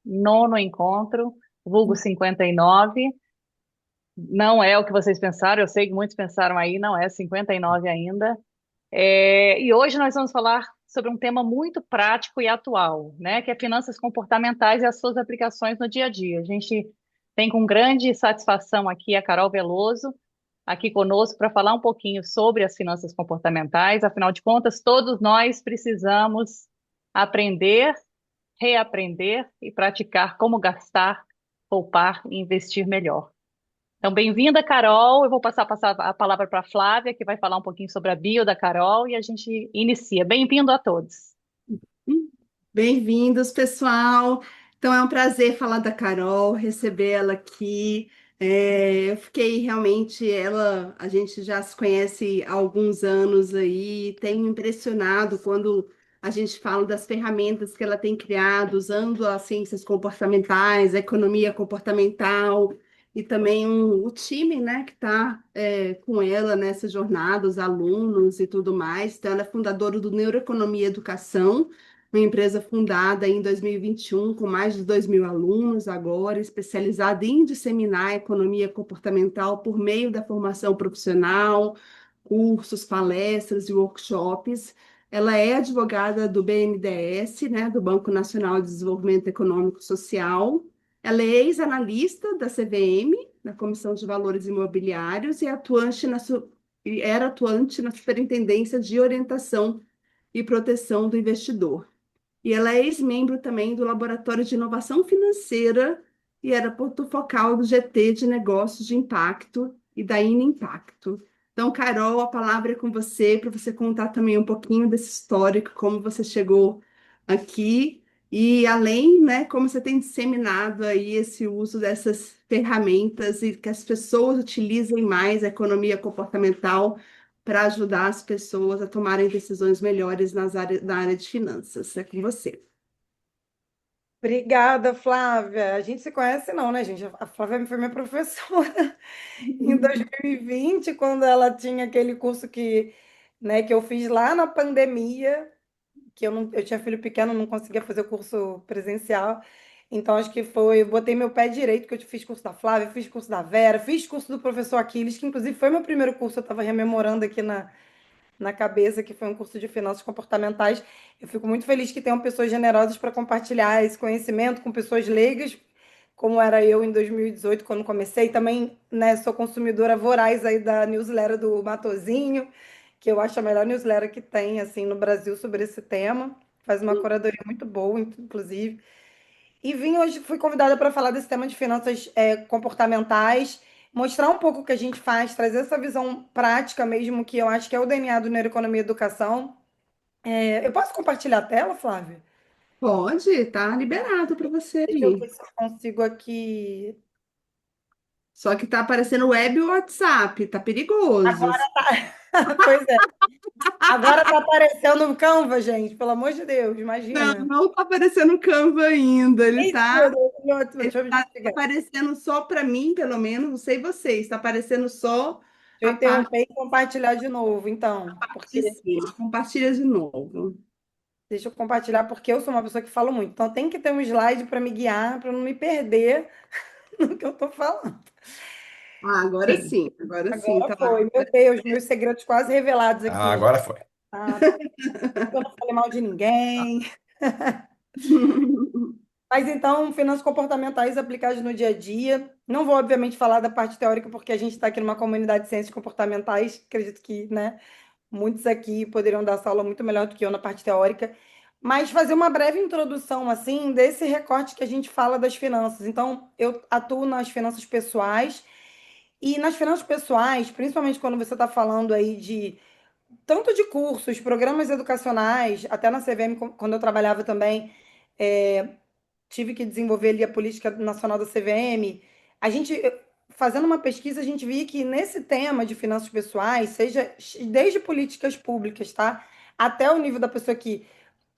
nono encontro, vulgo 59. Não é o que vocês pensaram, eu sei que muitos pensaram aí, não é 59 ainda. E hoje nós vamos falar sobre um tema muito prático e atual, né, que é finanças comportamentais e as suas aplicações no dia a dia. A gente tem com grande satisfação aqui a Carol Veloso, aqui conosco para falar um pouquinho sobre as finanças comportamentais. Afinal de contas, todos nós precisamos aprender, reaprender e praticar como gastar, poupar e investir melhor. Então, bem-vinda, Carol. Eu vou passar a palavra para a Flávia, que vai falar um pouquinho sobre a bio da Carol, e a gente inicia. Bem-vindo a todos. Bem-vindos, pessoal. Então é um prazer falar da Carol, receber ela aqui. Eu fiquei realmente, a gente já se conhece há alguns anos aí, tenho impressionado quando a gente fala das ferramentas que ela tem criado, usando as ciências comportamentais, a economia comportamental e também o time, né, que está com ela nessa jornada, os alunos e tudo mais. Então, ela é fundadora do Neuroeconomia Educação, uma empresa fundada em 2021, com mais de 2.000 alunos agora, especializada em disseminar a economia comportamental por meio da formação profissional, cursos, palestras e workshops. Ela é advogada do BNDES, né, do Banco Nacional de Desenvolvimento Econômico e Social. Ela é ex-analista da CVM, da Comissão de Valores Imobiliários, e era atuante na Superintendência de Orientação e Proteção do Investidor. E ela é ex-membro também do Laboratório de Inovação Financeira e era ponto focal do GT de Negócios de Impacto e da Impacto. Então, Carol, a palavra é com você, para você contar também um pouquinho desse histórico, como você chegou aqui e além, né, como você tem disseminado aí esse uso dessas ferramentas e que as pessoas utilizem mais a economia comportamental para ajudar as pessoas a tomarem decisões melhores na área de finanças. É com você. Obrigada, Flávia. A gente se conhece não, né, gente? A Flávia foi minha professora em 2020, quando ela tinha aquele curso que eu fiz lá na pandemia, que eu tinha filho pequeno, não conseguia fazer o curso presencial. Então, acho que foi, eu botei meu pé direito, que eu fiz curso da Flávia, fiz curso da Vera, fiz curso do professor Aquiles, que inclusive foi meu primeiro curso, eu estava rememorando aqui na cabeça, que foi um curso de finanças comportamentais. Eu fico muito feliz que tenham pessoas generosas para compartilhar esse conhecimento com pessoas leigas, como era eu em 2018, quando comecei. Também, né, sou consumidora voraz aí da newsletter do Matozinho, que eu acho a melhor newsletter que tem assim no Brasil sobre esse tema. Faz uma curadoria muito boa, inclusive. E vim hoje, fui convidada para falar desse tema de finanças comportamentais, mostrar um pouco o que a gente faz, trazer essa visão prática mesmo, que eu acho que é o DNA do Neuroeconomia e Educação. Eu posso compartilhar a tela, Flávia? Pode, tá liberado para você Deixa eu aí. ver se eu consigo aqui. Só que tá aparecendo web e WhatsApp, tá perigoso. Pois é. Agora tá aparecendo no Canva, gente, pelo amor de Deus, Não, imagina. não tá aparecendo o Canva ainda. Ih, meu Deus, deixa eu Tá desligar. aparecendo só para mim, pelo menos, não sei vocês, tá aparecendo só a Deixa eu parte interromper e compartilhar de novo, então, de porque cima. Compartilha de novo. deixa eu compartilhar porque eu sou uma pessoa que falo muito. Então tem que ter um slide para me guiar, para não me perder no que eu estou falando. Ah, agora Sim, sim, agora sim, agora tá lá. foi. Meu Deus, meus segredos quase revelados Ah, aqui, gente. agora foi. Ah, eu não falei mal de ninguém. Mas então, finanças comportamentais aplicadas no dia a dia. Não vou, obviamente, falar da parte teórica, porque a gente está aqui numa comunidade de ciências comportamentais. Acredito que, né, muitos aqui poderiam dar essa aula muito melhor do que eu na parte teórica. Mas fazer uma breve introdução, assim, desse recorte que a gente fala das finanças. Então, eu atuo nas finanças pessoais. E nas finanças pessoais, principalmente quando você está falando aí de tanto de cursos, programas educacionais, até na CVM, quando eu trabalhava também, é, tive que desenvolver ali a política nacional da CVM. A gente, fazendo uma pesquisa, a gente via que nesse tema de finanças pessoais, seja desde políticas públicas, tá? Até o nível da pessoa que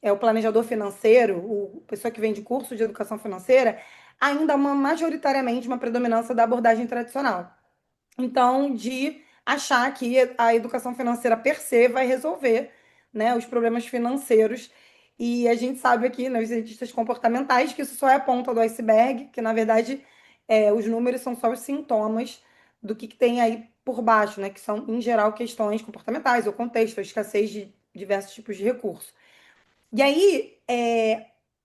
é o planejador financeiro, o pessoa que vende curso de educação financeira, ainda há majoritariamente uma predominância da abordagem tradicional. Então, de achar que a educação financeira per se vai resolver, né, os problemas financeiros. E a gente sabe aqui, né, os cientistas comportamentais, que isso só é a ponta do iceberg, que na verdade os números são só os sintomas do que tem aí por baixo, né? Que são, em geral, questões comportamentais, ou contexto, ou escassez de diversos tipos de recursos. E aí,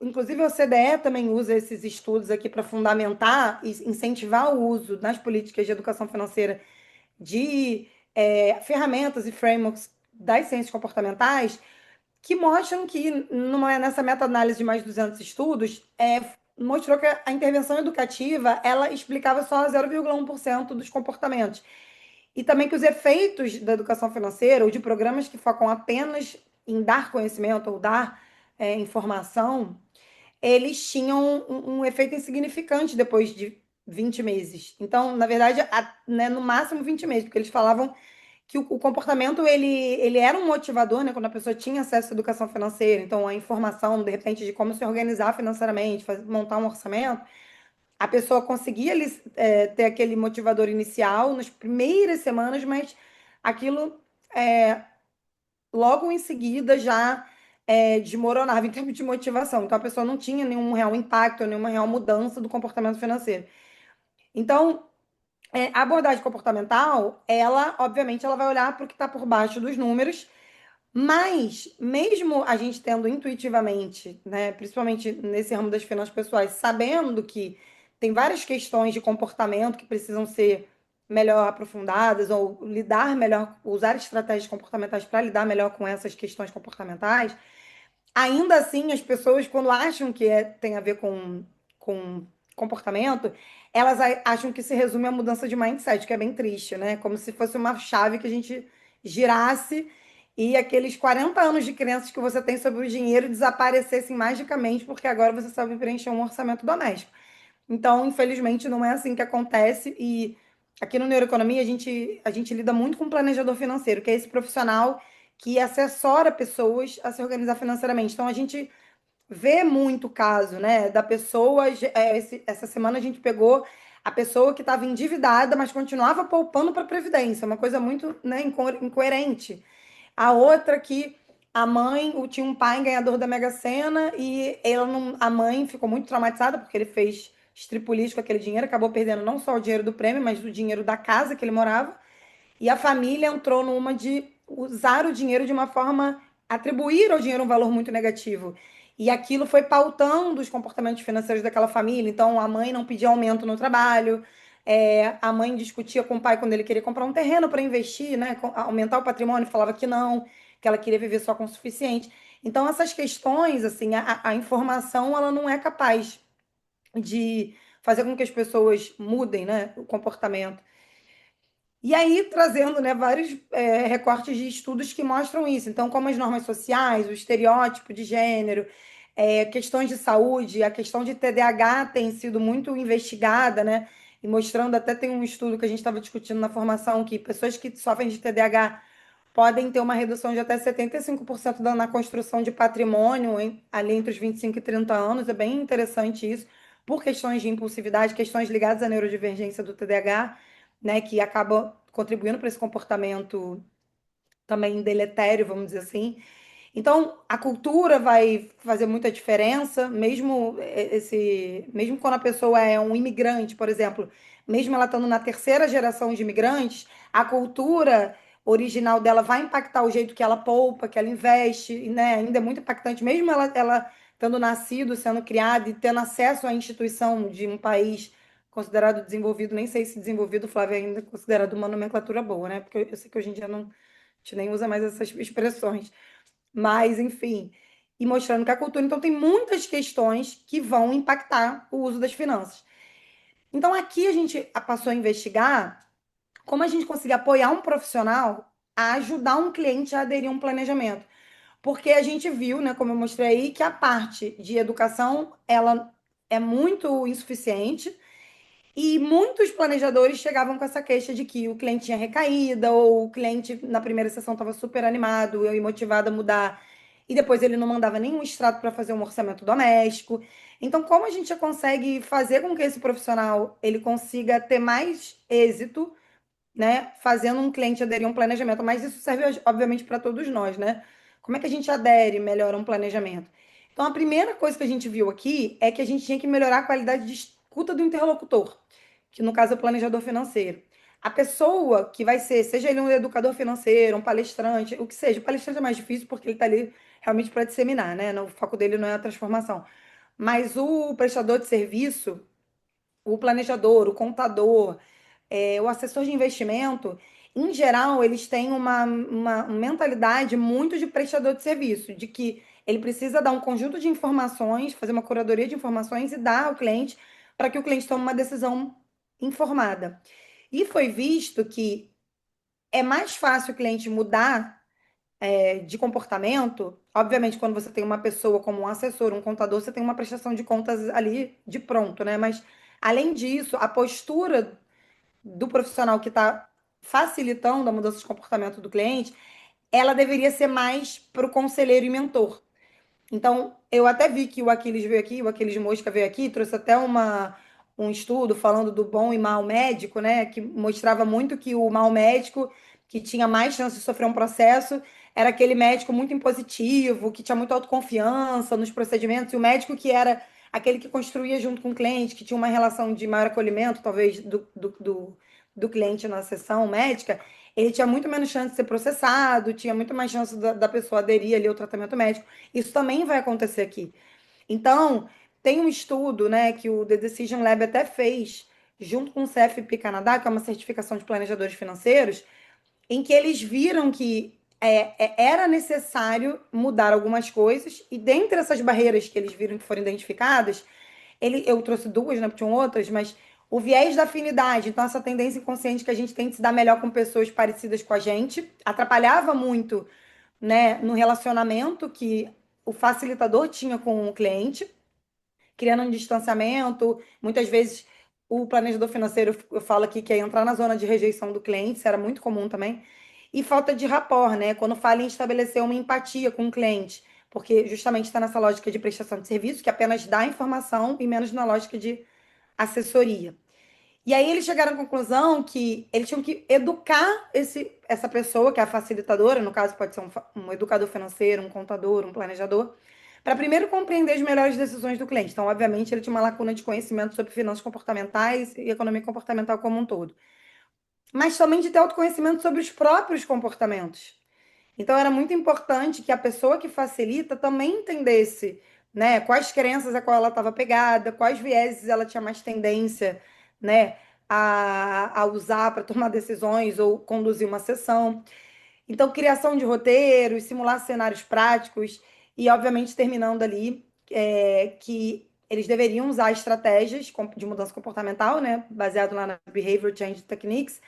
inclusive a OCDE também usa esses estudos aqui para fundamentar e incentivar o uso nas políticas de educação financeira de ferramentas e frameworks das ciências comportamentais que mostram que nessa meta-análise de mais de 200 estudos, mostrou que a intervenção educativa ela explicava só 0,1% dos comportamentos. E também que os efeitos da educação financeira ou de programas que focam apenas em dar conhecimento ou dar informação, eles tinham um efeito insignificante depois de 20 meses. Então, na verdade, né, no máximo 20 meses, porque eles falavam que o comportamento ele era um motivador, né? Quando a pessoa tinha acesso à educação financeira, então a informação, de repente, de como se organizar financeiramente, montar um orçamento, a pessoa conseguia ter aquele motivador inicial nas primeiras semanas, mas aquilo logo em seguida já desmoronava em termos de motivação. Então a pessoa não tinha nenhum real impacto, nenhuma real mudança do comportamento financeiro. Então, a abordagem comportamental, ela, obviamente, ela vai olhar para o que está por baixo dos números, mas mesmo a gente tendo intuitivamente, né, principalmente nesse ramo das finanças pessoais, sabendo que tem várias questões de comportamento que precisam ser melhor aprofundadas ou lidar melhor, usar estratégias comportamentais para lidar melhor com essas questões comportamentais, ainda assim, as pessoas, quando acham que tem a ver com comportamento, elas acham que se resume à mudança de mindset, que é bem triste, né? Como se fosse uma chave que a gente girasse e aqueles 40 anos de crenças que você tem sobre o dinheiro desaparecessem magicamente, porque agora você sabe preencher um orçamento doméstico. Então, infelizmente, não é assim que acontece. E aqui no Neuroeconomia, a gente lida muito com planejador financeiro, que é esse profissional que assessora pessoas a se organizar financeiramente. Então, a gente vê muito caso, né, da pessoa. Essa semana a gente pegou a pessoa que estava endividada, mas continuava poupando para a Previdência, uma coisa muito, né, incoerente. A outra que a mãe, tinha um pai ganhador da Mega Sena e ela não, a mãe ficou muito traumatizada porque ele fez estripulis com aquele dinheiro, acabou perdendo não só o dinheiro do prêmio, mas o dinheiro da casa que ele morava. E a família entrou numa de usar o dinheiro de uma forma, atribuir ao dinheiro um valor muito negativo. E aquilo foi pautando os comportamentos financeiros daquela família. Então, a mãe não pedia aumento no trabalho, a mãe discutia com o pai quando ele queria comprar um terreno para investir, né, aumentar o patrimônio, falava que ela queria viver só com o suficiente. Então, essas questões, assim, a informação, ela não é capaz de fazer com que as pessoas mudem, né, o comportamento. E aí, trazendo, né, vários recortes de estudos que mostram isso. Então, como as normas sociais, o estereótipo de gênero, questões de saúde, a questão de TDAH tem sido muito investigada, né? E mostrando, até tem um estudo que a gente estava discutindo na formação, que pessoas que sofrem de TDAH podem ter uma redução de até 75% na construção de patrimônio ali entre os 25 e 30 anos. É bem interessante isso, por questões de impulsividade, questões ligadas à neurodivergência do TDAH, né, que acaba contribuindo para esse comportamento também deletério, vamos dizer assim. Então, a cultura vai fazer muita diferença, mesmo quando a pessoa é um imigrante, por exemplo, mesmo ela estando na terceira geração de imigrantes, a cultura original dela vai impactar o jeito que ela poupa, que ela investe, e, né, ainda é muito impactante, mesmo ela tendo nascido, sendo criada e tendo acesso à instituição de um país considerado desenvolvido, nem sei se desenvolvido, Flávia, ainda é considerado uma nomenclatura boa, né? Porque eu sei que hoje em dia não, a gente nem usa mais essas expressões. Mas, enfim, e mostrando que a cultura, então, tem muitas questões que vão impactar o uso das finanças. Então, aqui a gente passou a investigar como a gente conseguir apoiar um profissional a ajudar um cliente a aderir a um planejamento. Porque a gente viu, né, como eu mostrei aí, que a parte de educação, ela é muito insuficiente e muitos planejadores chegavam com essa queixa de que o cliente tinha recaída, ou o cliente na primeira sessão estava super animado e motivado a mudar, e depois ele não mandava nenhum extrato para fazer um orçamento doméstico. Então, como a gente já consegue fazer com que esse profissional ele consiga ter mais êxito, né, fazendo um cliente aderir a um planejamento? Mas isso serve, obviamente, para todos nós, né? Como é que a gente adere melhor a um planejamento? Então, a primeira coisa que a gente viu aqui é que a gente tinha que melhorar a qualidade de escuta do interlocutor, que no caso é o planejador financeiro. A pessoa que vai ser, seja ele um educador financeiro, um palestrante, o que seja, o palestrante é mais difícil porque ele está ali realmente para disseminar, né? O foco dele não é a transformação. Mas o prestador de serviço, o planejador, o contador, o assessor de investimento, em geral, eles têm uma mentalidade muito de prestador de serviço, de que ele precisa dar um conjunto de informações, fazer uma curadoria de informações e dar ao cliente para que o cliente tome uma decisão informada. E foi visto que é mais fácil o cliente mudar de comportamento. Obviamente, quando você tem uma pessoa como um assessor, um contador, você tem uma prestação de contas ali de pronto, né? Mas, além disso, a postura do profissional que está facilitando a mudança de comportamento do cliente, ela deveria ser mais para o conselheiro e mentor. Então, eu até vi que o Aquiles veio aqui, o Aquiles Mosca veio aqui, trouxe até um estudo falando do bom e mau médico, né? Que mostrava muito que o mau médico, que tinha mais chance de sofrer um processo, era aquele médico muito impositivo, que tinha muita autoconfiança nos procedimentos, e o médico que era aquele que construía junto com o cliente, que tinha uma relação de maior acolhimento, talvez, do cliente na sessão médica, ele tinha muito menos chance de ser processado, tinha muito mais chance da pessoa aderir ali ao tratamento médico. Isso também vai acontecer aqui. Então, tem um estudo, né, que o The Decision Lab até fez, junto com o CFP Canadá, que é uma certificação de planejadores financeiros, em que eles viram que era necessário mudar algumas coisas, e dentre essas barreiras que eles viram que foram identificadas, eu trouxe duas, né, porque tinham outras, mas o viés da afinidade, então essa tendência inconsciente que a gente tem de se dar melhor com pessoas parecidas com a gente, atrapalhava muito, né, no relacionamento que o facilitador tinha com o cliente, criando um distanciamento. Muitas vezes o planejador financeiro, eu falo aqui que é entrar na zona de rejeição do cliente, isso era muito comum também. E falta de rapport, né? Quando fala em estabelecer uma empatia com o cliente, porque justamente está nessa lógica de prestação de serviço, que apenas dá informação e menos na lógica de assessoria. E aí eles chegaram à conclusão que eles tinham que educar essa pessoa, que é a facilitadora, no caso pode ser um educador financeiro, um contador, um planejador, para primeiro compreender as melhores decisões do cliente. Então, obviamente, ele tinha uma lacuna de conhecimento sobre finanças comportamentais e economia comportamental como um todo. Mas também de ter autoconhecimento sobre os próprios comportamentos. Então, era muito importante que a pessoa que facilita também entendesse, né, quais crenças a qual ela estava pegada, quais vieses ela tinha mais tendência, né, a usar para tomar decisões ou conduzir uma sessão. Então, criação de roteiros, simular cenários práticos e, obviamente, terminando ali que eles deveriam usar estratégias de mudança comportamental, né, baseado lá na Behavior Change Techniques,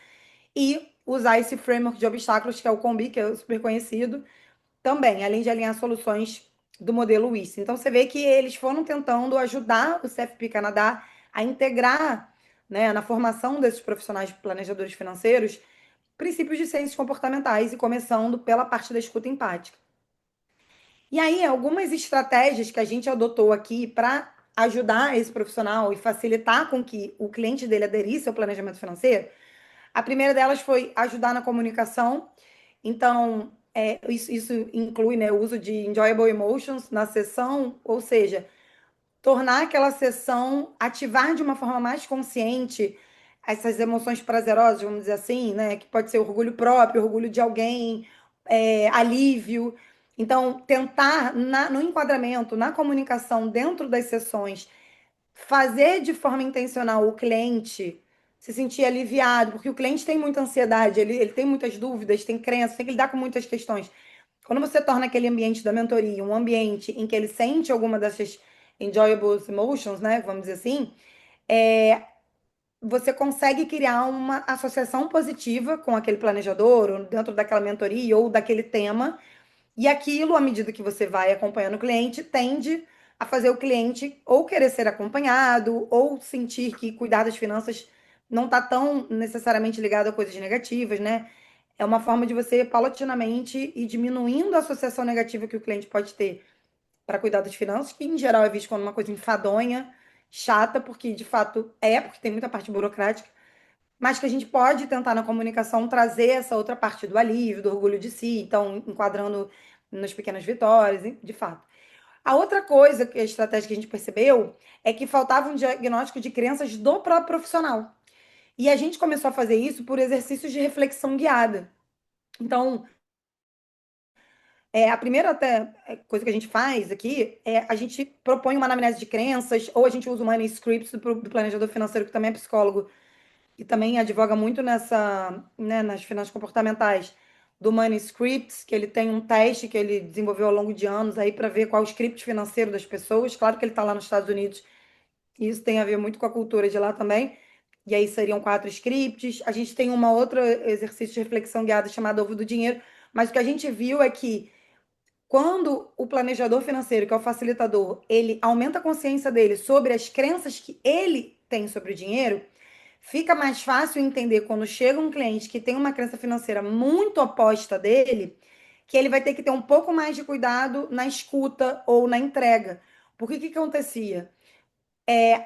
e usar esse framework de obstáculos, que é o COMBI, que é super conhecido, também, além de alinhar soluções do modelo WIS. Então, você vê que eles foram tentando ajudar o CFP Canadá a integrar, né, na formação desses profissionais planejadores financeiros princípios de ciências comportamentais e começando pela parte da escuta empática. E aí, algumas estratégias que a gente adotou aqui para ajudar esse profissional e facilitar com que o cliente dele aderisse ao planejamento financeiro, a primeira delas foi ajudar na comunicação. Então, isso inclui, né, o uso de enjoyable emotions na sessão, ou seja, tornar aquela sessão, ativar de uma forma mais consciente essas emoções prazerosas, vamos dizer assim, né? Que pode ser orgulho próprio, orgulho de alguém, alívio. Então, tentar, no enquadramento, na comunicação, dentro das sessões, fazer de forma intencional o cliente se sentir aliviado, porque o cliente tem muita ansiedade, ele tem muitas dúvidas, tem crenças, tem que lidar com muitas questões. Quando você torna aquele ambiente da mentoria um ambiente em que ele sente alguma dessas enjoyable emotions, né, vamos dizer assim, é, você consegue criar uma associação positiva com aquele planejador, ou dentro daquela mentoria, ou daquele tema, e aquilo, à medida que você vai acompanhando o cliente, tende a fazer o cliente ou querer ser acompanhado, ou sentir que cuidar das finanças não está tão necessariamente ligado a coisas negativas, né? É uma forma de você paulatinamente ir diminuindo a associação negativa que o cliente pode ter para cuidar das finanças, que em geral é visto como uma coisa enfadonha, chata, porque de fato porque tem muita parte burocrática, mas que a gente pode tentar na comunicação trazer essa outra parte do alívio, do orgulho de si, então enquadrando nas pequenas vitórias, de fato. A outra coisa, que a estratégia que a gente percebeu, é que faltava um diagnóstico de crenças do próprio profissional. E a gente começou a fazer isso por exercícios de reflexão guiada. Então, a primeira até coisa que a gente faz aqui é a gente propõe uma anamnese de crenças, ou a gente usa o Money Scripts do planejador financeiro, que também é psicólogo, e também advoga muito nessa, né, nas finanças comportamentais, do Money Scripts, que ele tem um teste que ele desenvolveu ao longo de anos aí para ver qual é o script financeiro das pessoas. Claro que ele está lá nos Estados Unidos, e isso tem a ver muito com a cultura de lá também. E aí seriam 4 scripts. A gente tem uma outra exercício de reflexão guiada chamado Ovo do Dinheiro, mas o que a gente viu é que quando o planejador financeiro, que é o facilitador, ele aumenta a consciência dele sobre as crenças que ele tem sobre o dinheiro, fica mais fácil entender quando chega um cliente que tem uma crença financeira muito oposta dele, que ele vai ter que ter um pouco mais de cuidado na escuta ou na entrega. Porque o que acontecia?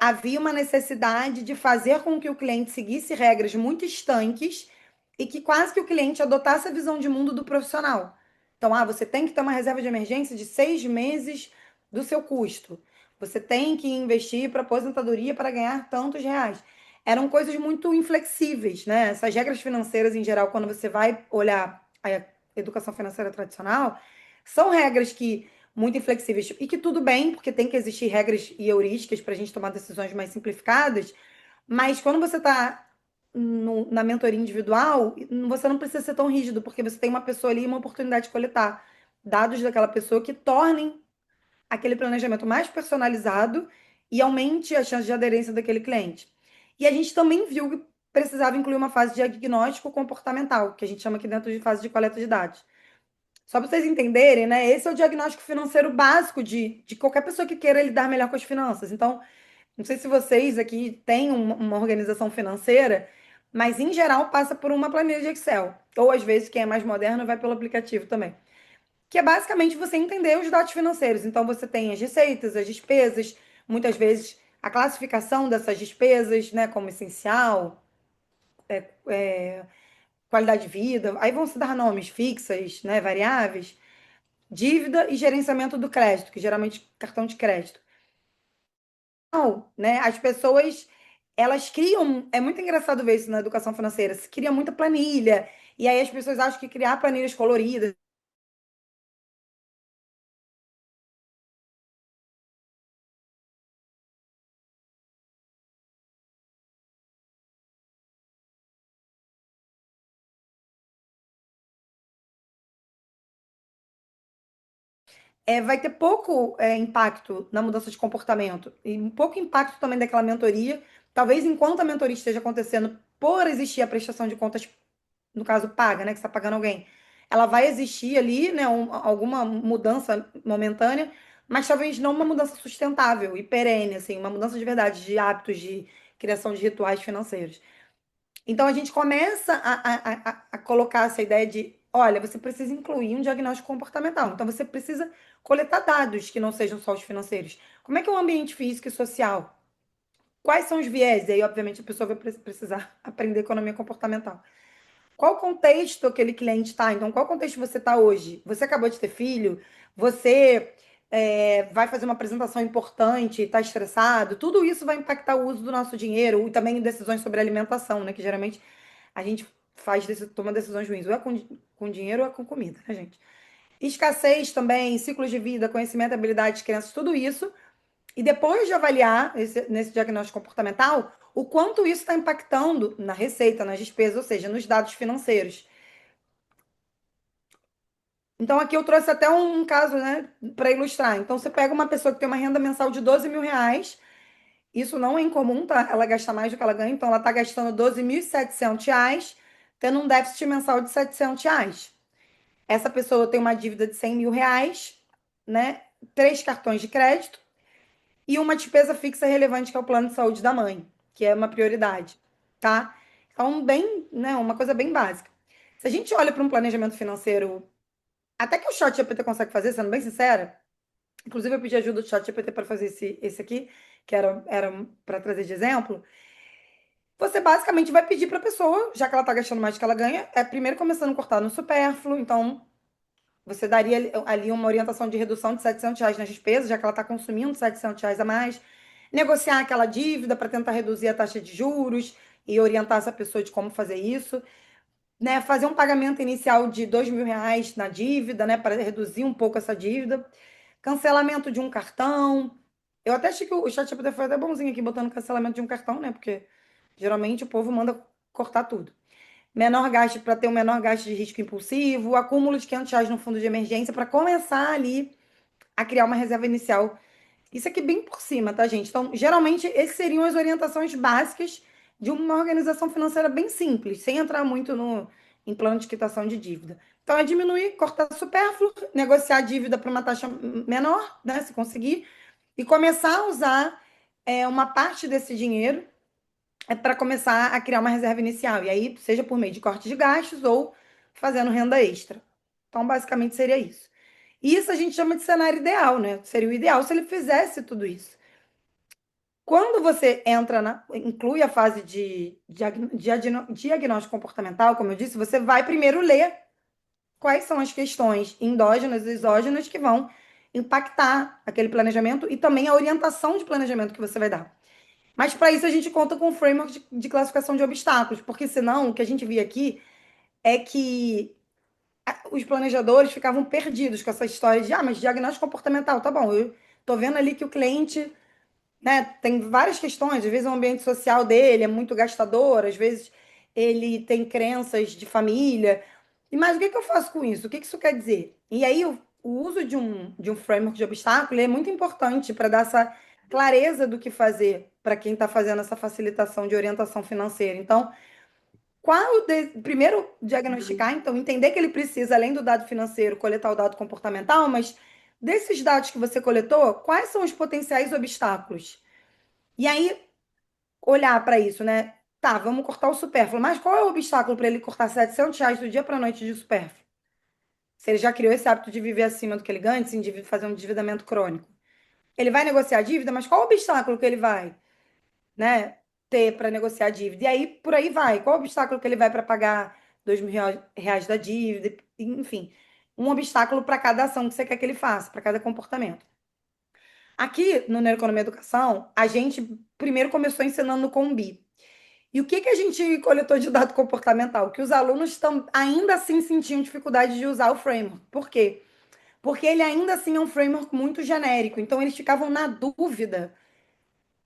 Havia uma necessidade de fazer com que o cliente seguisse regras muito estanques e que quase que o cliente adotasse a visão de mundo do profissional. Então, você tem que ter uma reserva de emergência de 6 meses do seu custo. Você tem que investir para aposentadoria para ganhar tantos reais. Eram coisas muito inflexíveis, né? Essas regras financeiras, em geral, quando você vai olhar a educação financeira tradicional, são regras que muito inflexíveis. E que tudo bem, porque tem que existir regras e heurísticas para a gente tomar decisões mais simplificadas, mas quando você está na mentoria individual, você não precisa ser tão rígido, porque você tem uma pessoa ali e uma oportunidade de coletar dados daquela pessoa que tornem aquele planejamento mais personalizado e aumente a chance de aderência daquele cliente. E a gente também viu que precisava incluir uma fase de diagnóstico comportamental, que a gente chama aqui dentro de fase de coleta de dados. Só para vocês entenderem, né? Esse é o diagnóstico financeiro básico de qualquer pessoa que queira lidar melhor com as finanças. Então, não sei se vocês aqui têm uma organização financeira, mas em geral passa por uma planilha de Excel. Ou às vezes, quem é mais moderno, vai pelo aplicativo também. Que é basicamente você entender os dados financeiros. Então, você tem as receitas, as despesas, muitas vezes a classificação dessas despesas, né? Como essencial, qualidade de vida. Aí vão se dar nomes fixas, né? Variáveis. Dívida e gerenciamento do crédito, que geralmente é cartão de crédito. Não, né? As pessoas, elas criam, é muito engraçado ver isso na educação financeira, se cria muita planilha, e aí as pessoas acham que criar planilhas coloridas vai ter pouco impacto na mudança de comportamento e um pouco impacto também daquela mentoria. Talvez enquanto a mentoria esteja acontecendo, por existir a prestação de contas, no caso paga, né, que você está pagando alguém, ela vai existir ali, né, alguma mudança momentânea, mas talvez não uma mudança sustentável e perene, assim, uma mudança de verdade de hábitos de criação de rituais financeiros. Então a gente começa a colocar essa ideia de, olha, você precisa incluir um diagnóstico comportamental. Então você precisa coletar dados que não sejam só os financeiros. Como é que é o ambiente físico e social? Quais são os viés? E aí, obviamente, a pessoa vai precisar aprender economia comportamental. Qual contexto aquele cliente está? Então, qual contexto você está hoje? Você acabou de ter filho? Você vai fazer uma apresentação importante, está estressado? Tudo isso vai impactar o uso do nosso dinheiro e também em decisões sobre alimentação, né? Que geralmente a gente toma decisões ruins, ou é com dinheiro ou é com comida, né, gente? Escassez também, ciclos de vida, conhecimento, habilidades, crenças, tudo isso. E depois de avaliar nesse diagnóstico comportamental, o quanto isso está impactando na receita, nas despesas, ou seja, nos dados financeiros. Então, aqui eu trouxe até um caso, né, para ilustrar. Então, você pega uma pessoa que tem uma renda mensal de 12 mil reais, isso não é incomum, tá? Ela gasta mais do que ela ganha, então ela está gastando 12.700 reais, tendo um déficit mensal de 700 reais. Essa pessoa tem uma dívida de 100 mil reais, né? 3 cartões de crédito e uma despesa fixa relevante, que é o plano de saúde da mãe, que é uma prioridade, tá? Então, bem, né, uma coisa bem básica. Se a gente olha para um planejamento financeiro, até que o ChatGPT consegue fazer, sendo bem sincera, inclusive eu pedi ajuda do ChatGPT para fazer esse aqui, que era para trazer de exemplo, você basicamente vai pedir para a pessoa, já que ela está gastando mais do que ela ganha, primeiro começando a cortar no supérfluo, então você daria ali uma orientação de redução de R$ 700 nas despesas, já que ela está consumindo R$ 700 a mais. Negociar aquela dívida para tentar reduzir a taxa de juros e orientar essa pessoa de como fazer isso, né? Fazer um pagamento inicial de R$ 2.000 na dívida, né? Para reduzir um pouco essa dívida. Cancelamento de um cartão. Eu até achei que o ChatGPT foi até bonzinho aqui botando cancelamento de um cartão, né? Porque geralmente o povo manda cortar tudo. Menor gasto para ter um menor gasto de risco impulsivo, acúmulo de R$ 500 no fundo de emergência para começar ali a criar uma reserva inicial. Isso aqui bem por cima, tá, gente? Então, geralmente, essas seriam as orientações básicas de uma organização financeira bem simples, sem entrar muito em plano de quitação de dívida. Então, é diminuir, cortar supérfluo, negociar a dívida para uma taxa menor, né, se conseguir, e começar a usar uma parte desse dinheiro para começar a criar uma reserva inicial. E aí, seja por meio de corte de gastos ou fazendo renda extra. Então, basicamente, seria isso. Isso a gente chama de cenário ideal, né? Seria o ideal se ele fizesse tudo isso. Quando você inclui a fase de diagnóstico comportamental, como eu disse, você vai primeiro ler quais são as questões endógenas e exógenas que vão impactar aquele planejamento e também a orientação de planejamento que você vai dar. Mas para isso a gente conta com o framework de classificação de obstáculos, porque senão o que a gente via aqui é que os planejadores ficavam perdidos com essa história de, mas diagnóstico comportamental, tá bom, eu tô vendo ali que o cliente, né, tem várias questões, às vezes o ambiente social dele é muito gastador, às vezes ele tem crenças de família, mas o que que eu faço com isso? O que que isso quer dizer? E aí o uso de um framework de obstáculo é muito importante para dar essa clareza do que fazer para quem está fazendo essa facilitação de orientação financeira. Então, primeiro diagnosticar, então, entender que ele precisa, além do dado financeiro, coletar o dado comportamental, mas desses dados que você coletou, quais são os potenciais obstáculos? E aí, olhar para isso, né? Tá, vamos cortar o supérfluo, mas qual é o obstáculo para ele cortar R$ 700 do dia para a noite de supérfluo? Se ele já criou esse hábito de viver acima do que ele ganha, de fazer um endividamento crônico. Ele vai negociar a dívida, mas qual o obstáculo que ele vai, né, ter para negociar a dívida? E aí, por aí vai. Qual o obstáculo que ele vai para pagar R$ 2.000 da dívida? Enfim, um obstáculo para cada ação que você quer que ele faça, para cada comportamento. Aqui no Neuroeconomia Educação, a gente primeiro começou ensinando com o BI. E o que que a gente coletou de dado comportamental? Que os alunos estão ainda assim sentiam dificuldade de usar o framework. Por quê? Porque ele ainda assim é um framework muito genérico. Então eles ficavam na dúvida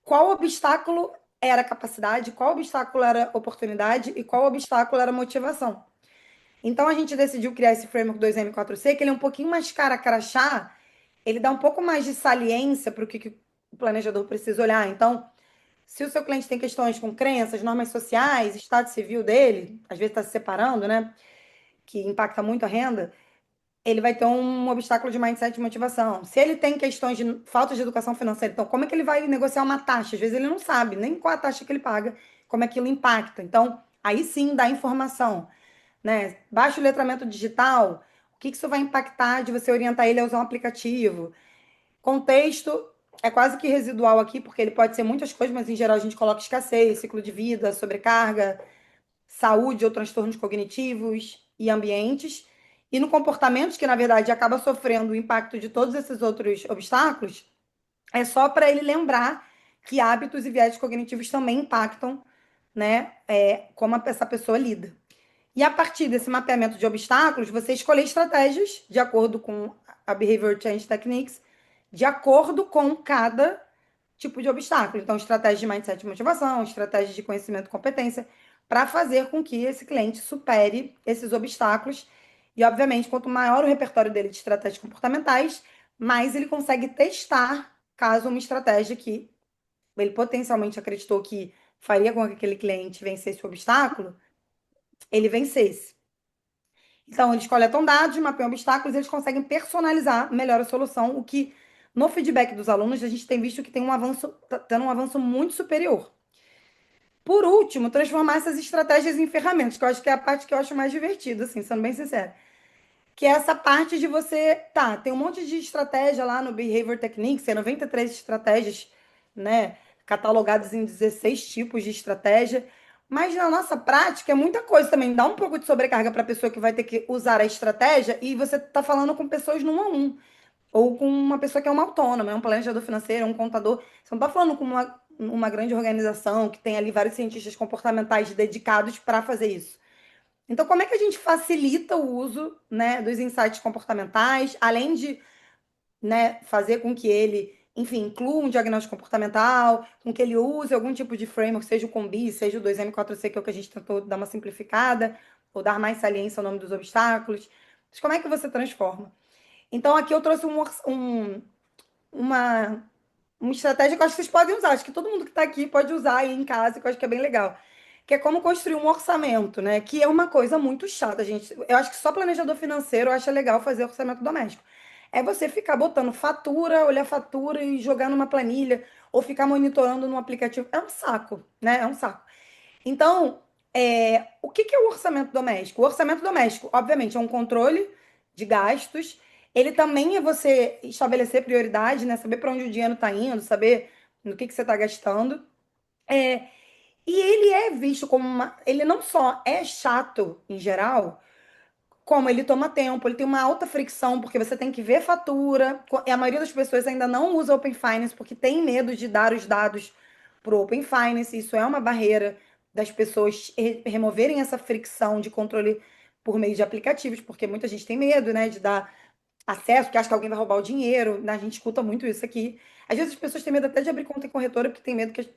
qual obstáculo era capacidade, qual obstáculo era oportunidade e qual obstáculo era motivação. Então a gente decidiu criar esse framework 2M4C, que ele é um pouquinho mais cara a crachá, ele dá um pouco mais de saliência para que o planejador precisa olhar. Então, se o seu cliente tem questões com crenças, normas sociais, estado civil dele, às vezes está se separando, né? Que impacta muito a renda, ele vai ter um obstáculo de mindset de motivação. Se ele tem questões de falta de educação financeira, então como é que ele vai negociar uma taxa? Às vezes ele não sabe nem qual a taxa que ele paga, como aquilo impacta. Então, aí sim dá informação, né? Baixo letramento digital, o que isso vai impactar de você orientar ele a usar um aplicativo? Contexto é quase que residual aqui, porque ele pode ser muitas coisas, mas em geral a gente coloca escassez, ciclo de vida, sobrecarga, saúde ou transtornos cognitivos e ambientes. E no comportamento, que na verdade acaba sofrendo o impacto de todos esses outros obstáculos, é só para ele lembrar que hábitos e viés cognitivos também impactam, né, como essa pessoa lida. E a partir desse mapeamento de obstáculos, você escolher estratégias de acordo com a Behavior Change Techniques, de acordo com cada tipo de obstáculo. Então, estratégia de mindset e motivação, estratégia de conhecimento e competência, para fazer com que esse cliente supere esses obstáculos. E, obviamente, quanto maior o repertório dele de estratégias comportamentais, mais ele consegue testar caso uma estratégia que ele potencialmente acreditou que faria com que aquele cliente vencesse o obstáculo, ele vencesse. Então, eles coletam dados, mapeiam obstáculos, eles conseguem personalizar melhor a solução, o que no feedback dos alunos a gente tem visto que tem um avanço, tá tendo um avanço muito superior. Por último, transformar essas estratégias em ferramentas, que eu acho que é a parte que eu acho mais divertida, assim, sendo bem sincera. Que é essa parte de você, tem um monte de estratégia lá no Behavior Techniques, tem 93 estratégias, né, catalogadas em 16 tipos de estratégia, Mas na nossa prática é muita coisa também. Dá um pouco de sobrecarga para a pessoa que vai ter que usar a estratégia e você está falando com pessoas 1 a 1. Ou com uma pessoa que é uma autônoma, é um planejador financeiro, é um contador. Você não está falando com uma grande organização que tem ali vários cientistas comportamentais dedicados para fazer isso. Então, como é que a gente facilita o uso, né, dos insights comportamentais, além de, né, fazer com que ele, enfim, inclua um diagnóstico comportamental, com que ele use algum tipo de framework, seja o Combi, seja o 2M4C, que é o que a gente tentou dar uma simplificada, ou dar mais saliência ao nome dos obstáculos. Mas como é que você transforma? Então, aqui eu trouxe uma, uma estratégia que eu acho que vocês podem usar. Acho que todo mundo que está aqui pode usar aí em casa, que eu acho que é bem legal. Que é como construir um orçamento, né? Que é uma coisa muito chata, gente. Eu acho que só planejador financeiro acha legal fazer orçamento doméstico. É você ficar botando fatura, olhar fatura e jogar numa planilha, ou ficar monitorando no aplicativo. É um saco, né? É um saco. Então, o que que é o orçamento doméstico? O orçamento doméstico, obviamente, é um controle de gastos. Ele também é você estabelecer prioridade, né? Saber para onde o dinheiro está indo, saber no que você está gastando. É, e ele é visto como uma. Ele não só é chato em geral, como ele toma tempo, ele tem uma alta fricção, porque você tem que ver fatura. E a maioria das pessoas ainda não usa Open Finance porque tem medo de dar os dados para o Open Finance. Isso é uma barreira das pessoas removerem essa fricção de controle por meio de aplicativos, porque muita gente tem medo, né, de dar acesso, porque acha que alguém vai roubar o dinheiro, né? A gente escuta muito isso aqui. Às vezes as pessoas têm medo até de abrir conta em corretora, porque tem medo que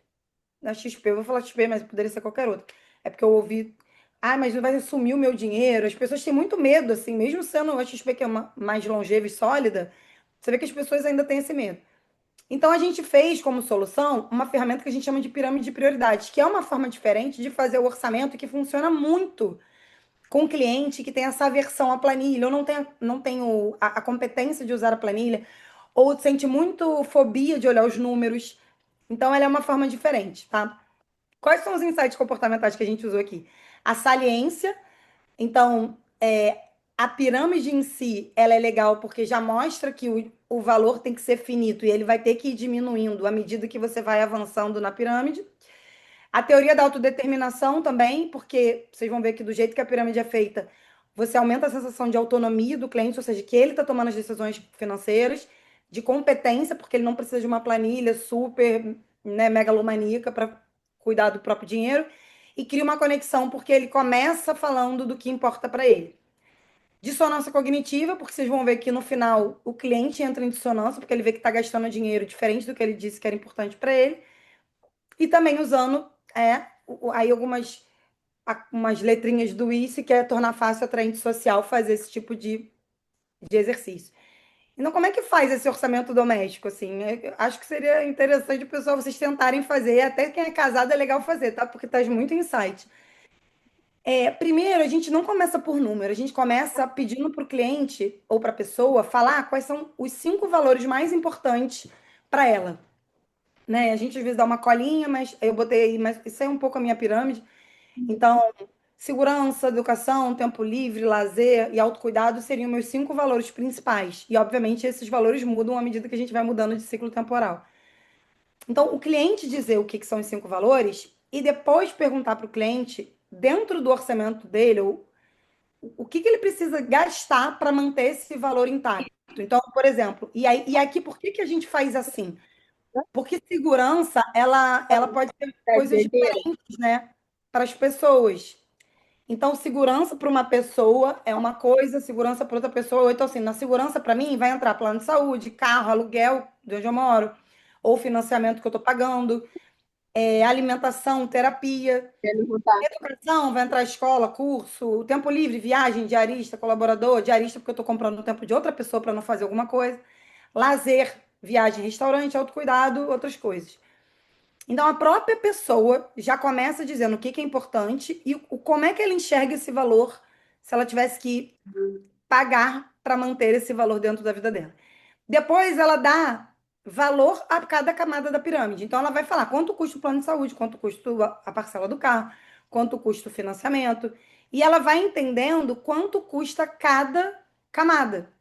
na XP, eu vou falar XP, mas poderia ser qualquer outra. É porque eu ouvi, mas não vai sumir o meu dinheiro. As pessoas têm muito medo, assim, mesmo sendo a XP que é mais longeva e sólida, você vê que as pessoas ainda têm esse medo. Então a gente fez como solução uma ferramenta que a gente chama de pirâmide de prioridades, que é uma forma diferente de fazer o orçamento que funciona muito com o cliente que tem essa aversão à planilha, ou não tenho a competência de usar a planilha, ou sente muito fobia de olhar os números. Então, ela é uma forma diferente, tá? Quais são os insights comportamentais que a gente usou aqui? A saliência. Então, a pirâmide em si, ela é legal porque já mostra que o valor tem que ser finito e ele vai ter que ir diminuindo à medida que você vai avançando na pirâmide. A teoria da autodeterminação também, porque vocês vão ver que do jeito que a pirâmide é feita, você aumenta a sensação de autonomia do cliente, ou seja, que ele está tomando as decisões financeiras, de competência, porque ele não precisa de uma planilha super, né, megalomaníaca para cuidar do próprio dinheiro, e cria uma conexão, porque ele começa falando do que importa para ele. Dissonância cognitiva, porque vocês vão ver que no final o cliente entra em dissonância, porque ele vê que está gastando dinheiro diferente do que ele disse que era importante para ele. E também usando aí umas letrinhas do ICE, que é tornar fácil, atraente social, fazer esse tipo de exercício. Então, como é que faz esse orçamento doméstico, assim? Acho que seria interessante, pessoal, vocês tentarem fazer. Até quem é casado é legal fazer, tá? Porque traz muito insight. Primeiro, a gente não começa por número, a gente começa pedindo para o cliente ou para a pessoa falar quais são os 5 valores mais importantes para ela, né? A gente às vezes dá uma colinha, mas eu botei aí, mas isso é um pouco a minha pirâmide. Então, segurança, educação, tempo livre, lazer e autocuidado seriam meus 5 valores principais. E, obviamente, esses valores mudam à medida que a gente vai mudando de ciclo temporal. Então, o cliente dizer o que são os 5 valores e depois perguntar para o cliente, dentro do orçamento dele, o que ele precisa gastar para manter esse valor intacto. Então, por exemplo, e aqui por que a gente faz assim? Porque segurança, ela pode ter coisas diferentes, né, para as pessoas. Então, segurança para uma pessoa é uma coisa, segurança para outra pessoa. Ou então, assim, na segurança para mim vai entrar plano de saúde, carro, aluguel de onde eu moro, ou financiamento que eu estou pagando, alimentação, terapia, educação, vai entrar escola, curso, tempo livre, viagem, diarista, colaborador, diarista porque eu estou comprando o tempo de outra pessoa para não fazer alguma coisa, lazer, viagem, restaurante, autocuidado, outras coisas. Então, a própria pessoa já começa dizendo o que é importante e como é que ela enxerga esse valor se ela tivesse que pagar para manter esse valor dentro da vida dela. Depois, ela dá valor a cada camada da pirâmide. Então, ela vai falar quanto custa o plano de saúde, quanto custa a parcela do carro, quanto custa o financiamento. E ela vai entendendo quanto custa cada camada.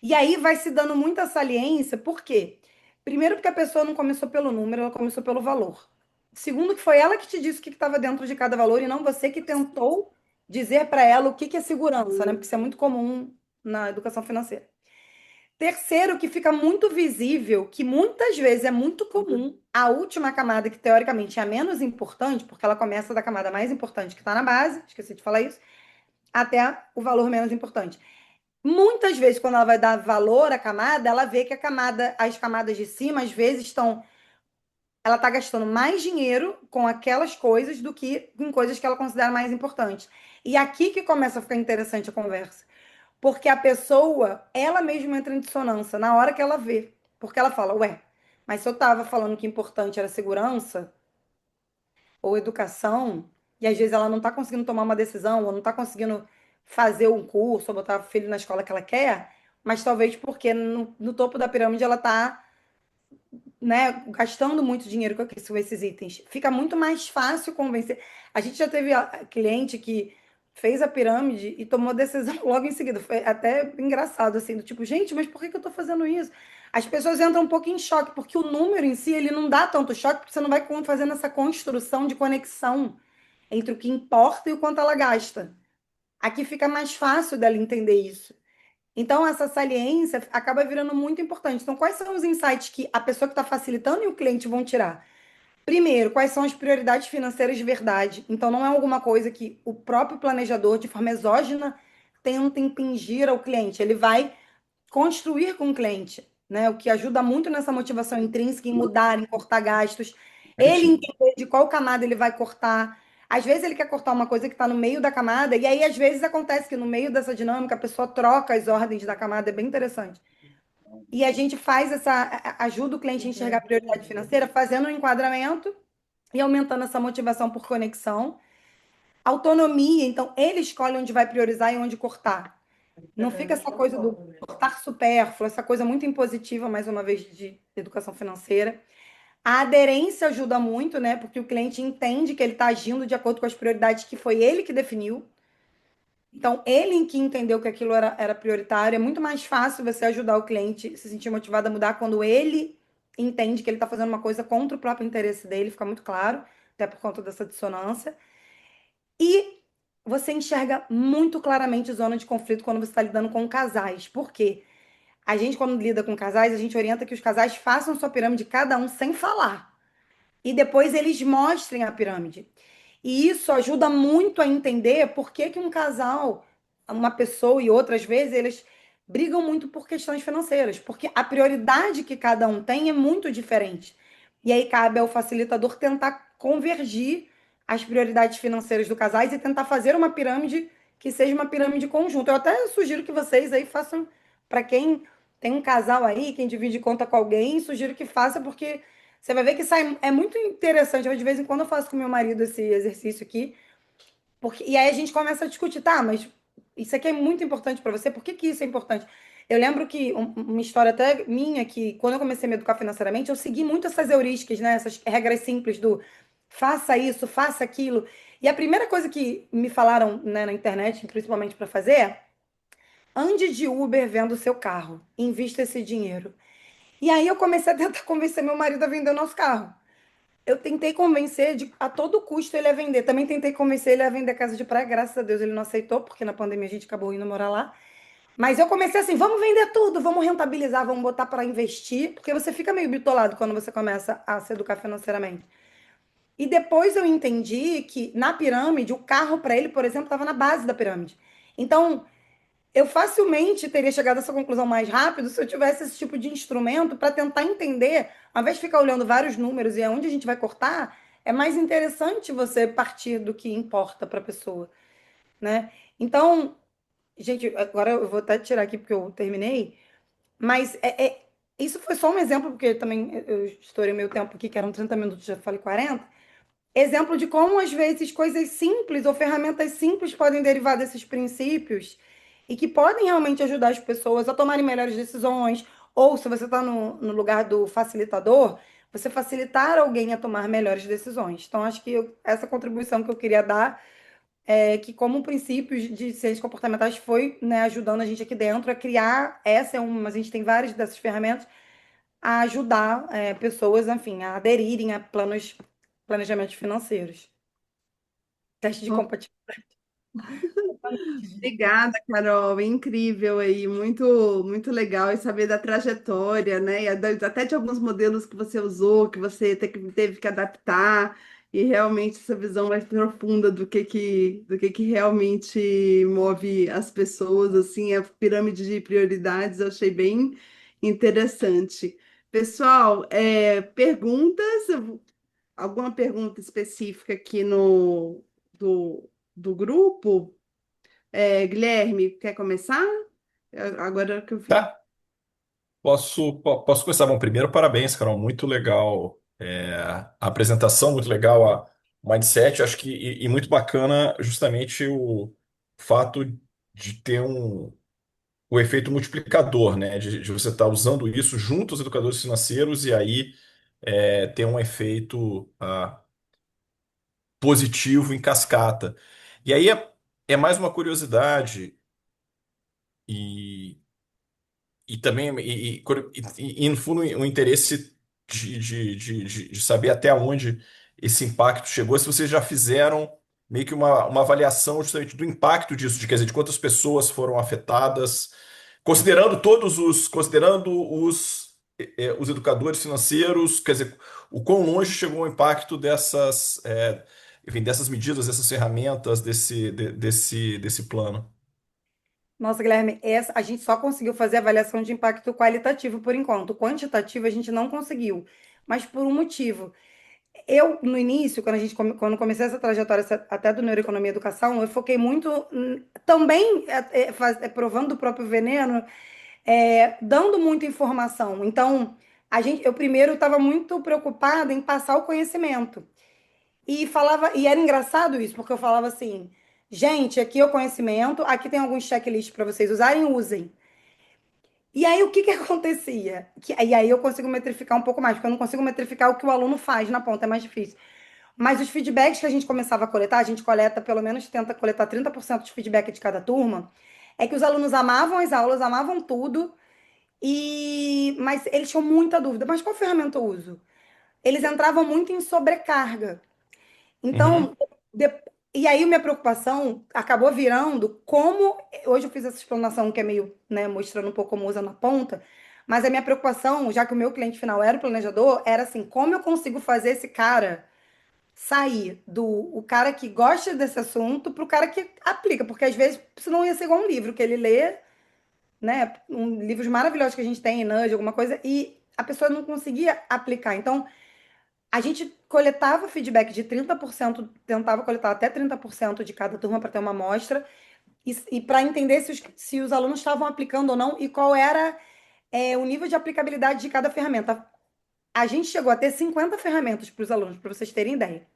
E aí vai se dando muita saliência, por quê? Primeiro, porque a pessoa não começou pelo número, ela começou pelo valor. Segundo, que foi ela que te disse o que estava dentro de cada valor e não você que tentou dizer para ela o que que é segurança, né? Porque isso é muito comum na educação financeira. Terceiro, que fica muito visível, que muitas vezes é muito comum, a última camada, que teoricamente é a menos importante, porque ela começa da camada mais importante que está na base, esqueci de falar isso, até o valor menos importante. Muitas vezes, quando ela vai dar valor à camada, ela vê que as camadas de cima, às vezes, ela está gastando mais dinheiro com aquelas coisas do que com coisas que ela considera mais importantes. E aqui que começa a ficar interessante a conversa. Porque a pessoa, ela mesma entra em dissonância na hora que ela vê. Porque ela fala, ué, mas se eu estava falando que importante era segurança ou educação, e às vezes ela não está conseguindo tomar uma decisão, ou não está conseguindo fazer um curso, ou botar o filho na escola que ela quer, mas talvez porque no topo da pirâmide ela está, né, gastando muito dinheiro com esses itens. Fica muito mais fácil convencer. A gente já teve cliente que fez a pirâmide e tomou decisão logo em seguida. Foi até engraçado, assim, do tipo, gente, mas por que que eu tô fazendo isso? As pessoas entram um pouco em choque, porque o número em si, ele não dá tanto choque, porque você não vai fazendo essa construção de conexão entre o que importa e o quanto ela gasta. Aqui fica mais fácil dela entender isso. Então, essa saliência acaba virando muito importante. Então, quais são os insights que a pessoa que está facilitando e o cliente vão tirar? Primeiro, quais são as prioridades financeiras de verdade? Então, não é alguma coisa que o próprio planejador, de forma exógena, tenta impingir ao cliente. Ele vai construir com o cliente, né? O que ajuda muito nessa motivação intrínseca em mudar, em cortar gastos. Ele entender de qual camada ele vai cortar. Às vezes ele quer cortar uma coisa que está no meio da camada, e aí às vezes acontece que no meio dessa dinâmica a pessoa troca as ordens da camada, é bem interessante. E a gente faz ajuda o cliente a enxergar a prioridade financeira, fazendo um enquadramento e aumentando essa motivação por conexão. Autonomia, então ele escolhe onde vai priorizar e onde cortar. Não fica essa coisa do cortar supérfluo, essa coisa muito impositiva, mais uma vez, de educação financeira. A aderência ajuda muito, né? Porque o cliente entende que ele está agindo de acordo com as prioridades que foi ele que definiu. Então, ele em que entendeu que aquilo era prioritário, é muito mais fácil você ajudar o cliente a se sentir motivado a mudar quando ele entende que ele está fazendo uma coisa contra o próprio interesse dele, fica muito claro, até por conta dessa dissonância. E você enxerga muito claramente zona de conflito quando você está lidando com casais. Por quê? A gente, quando lida com casais, a gente orienta que os casais façam sua pirâmide, cada um sem falar. E depois eles mostrem a pirâmide. E isso ajuda muito a entender por que que um casal, uma pessoa e outras vezes, eles brigam muito por questões financeiras, porque a prioridade que cada um tem é muito diferente. E aí cabe ao facilitador tentar convergir as prioridades financeiras do casais e tentar fazer uma pirâmide que seja uma pirâmide conjunta. Eu até sugiro que vocês aí façam, para quem tem um casal aí, quem divide conta com alguém, sugiro que faça, porque você vai ver que sai, é muito interessante. Eu, de vez em quando eu faço com meu marido esse exercício aqui, porque, e aí a gente começa a discutir, tá, mas isso aqui é muito importante para você, por que que isso é importante? Eu lembro que uma história até minha, que quando eu comecei a me educar financeiramente, eu segui muito essas heurísticas, né? Essas regras simples do faça isso, faça aquilo. E a primeira coisa que me falaram, né, na internet, principalmente para fazer, é ande de Uber vendo o seu carro, invista esse dinheiro. E aí eu comecei a tentar convencer meu marido a vender o nosso carro. Eu tentei convencer a todo custo ele a vender. Também tentei convencer ele a vender a casa de praia. Graças a Deus ele não aceitou, porque na pandemia a gente acabou indo morar lá. Mas eu comecei assim: vamos vender tudo, vamos rentabilizar, vamos botar para investir, porque você fica meio bitolado quando você começa a se educar financeiramente. E depois eu entendi que na pirâmide, o carro para ele, por exemplo, estava na base da pirâmide. Então, eu facilmente teria chegado a essa conclusão mais rápido se eu tivesse esse tipo de instrumento para tentar entender, ao invés de ficar olhando vários números e aonde a gente vai cortar, é mais interessante você partir do que importa para a pessoa, né? Então, gente, agora eu vou até tirar aqui porque eu terminei, mas isso foi só um exemplo, porque também eu estourei meu tempo aqui, que eram 30 minutos, já falei 40. Exemplo de como, às vezes, coisas simples ou ferramentas simples podem derivar desses princípios e que podem realmente ajudar as pessoas a tomarem melhores decisões. Ou, se você está no lugar do facilitador, você facilitar alguém a tomar melhores decisões. Então, acho que essa contribuição que eu queria dar é que, como princípios de ciências comportamentais, foi, né, ajudando a gente aqui dentro a criar. Essa é uma, mas a gente tem várias dessas ferramentas a ajudar pessoas, enfim, a aderirem a planejamentos financeiros. Teste de compatibilidade. Obrigada, Carol. Incrível aí, muito muito legal e saber da trajetória, né? Até de alguns modelos que você usou, que você teve que adaptar, e realmente essa visão mais profunda do que realmente move as pessoas, assim, a pirâmide de prioridades, eu achei bem interessante. Pessoal, perguntas? Alguma pergunta específica aqui do grupo? Guilherme, quer começar? Agora que eu vi. Tá, posso começar. Bom, primeiro, parabéns, Carol. Muito legal a apresentação, muito legal o mindset. Acho que e muito bacana justamente o fato de ter o efeito multiplicador, né? De você estar usando isso junto aos educadores financeiros e aí ter um efeito positivo em cascata. E aí é mais uma curiosidade e E também, no fundo, o interesse de saber até onde esse impacto chegou, se vocês já fizeram meio que uma avaliação justamente do impacto disso, quer dizer, de quantas pessoas foram afetadas, considerando os educadores financeiros, quer dizer, o quão longe chegou o impacto enfim, dessas medidas, dessas ferramentas, desse plano. Nossa, Guilherme, a gente só conseguiu fazer avaliação de impacto qualitativo por enquanto. Quantitativo a gente não conseguiu, mas por um motivo. Eu, no início, quando comecei essa trajetória até do Neuroeconomia e Educação, eu foquei muito também provando do próprio veneno, dando muita informação. Então, eu primeiro estava muito preocupada em passar o conhecimento. E falava, e era engraçado isso, porque eu falava assim, gente, aqui é o conhecimento, aqui tem alguns checklists para vocês usarem, usem. E aí o que que acontecia? E aí eu consigo metrificar um pouco mais, porque eu não consigo metrificar o que o aluno faz na ponta, é mais difícil. Mas os feedbacks que a gente começava a coletar, a gente coleta, pelo menos tenta coletar 30% de feedback de cada turma, é que os alunos amavam as aulas, amavam tudo, mas eles tinham muita dúvida. Mas qual ferramenta eu uso? Eles entravam muito em sobrecarga. Uhum, Então, de- e aí minha preocupação acabou virando como hoje eu fiz essa explanação que é meio, né, mostrando um pouco como usa na ponta, mas a minha preocupação, já que o meu cliente final era o planejador, era assim, como eu consigo fazer esse cara sair do o cara que gosta desse assunto para o cara que aplica, porque às vezes senão ia ser igual um livro que ele lê, né, livros maravilhosos que a gente tem em Nudge, alguma coisa, e a pessoa não conseguia aplicar. Então, a gente coletava feedback de 30%, tentava coletar até 30% de cada turma para ter uma amostra, e para entender se os alunos estavam aplicando ou não e qual era o nível de aplicabilidade de cada ferramenta. A gente chegou a ter 50 ferramentas para os alunos, para vocês terem ideia.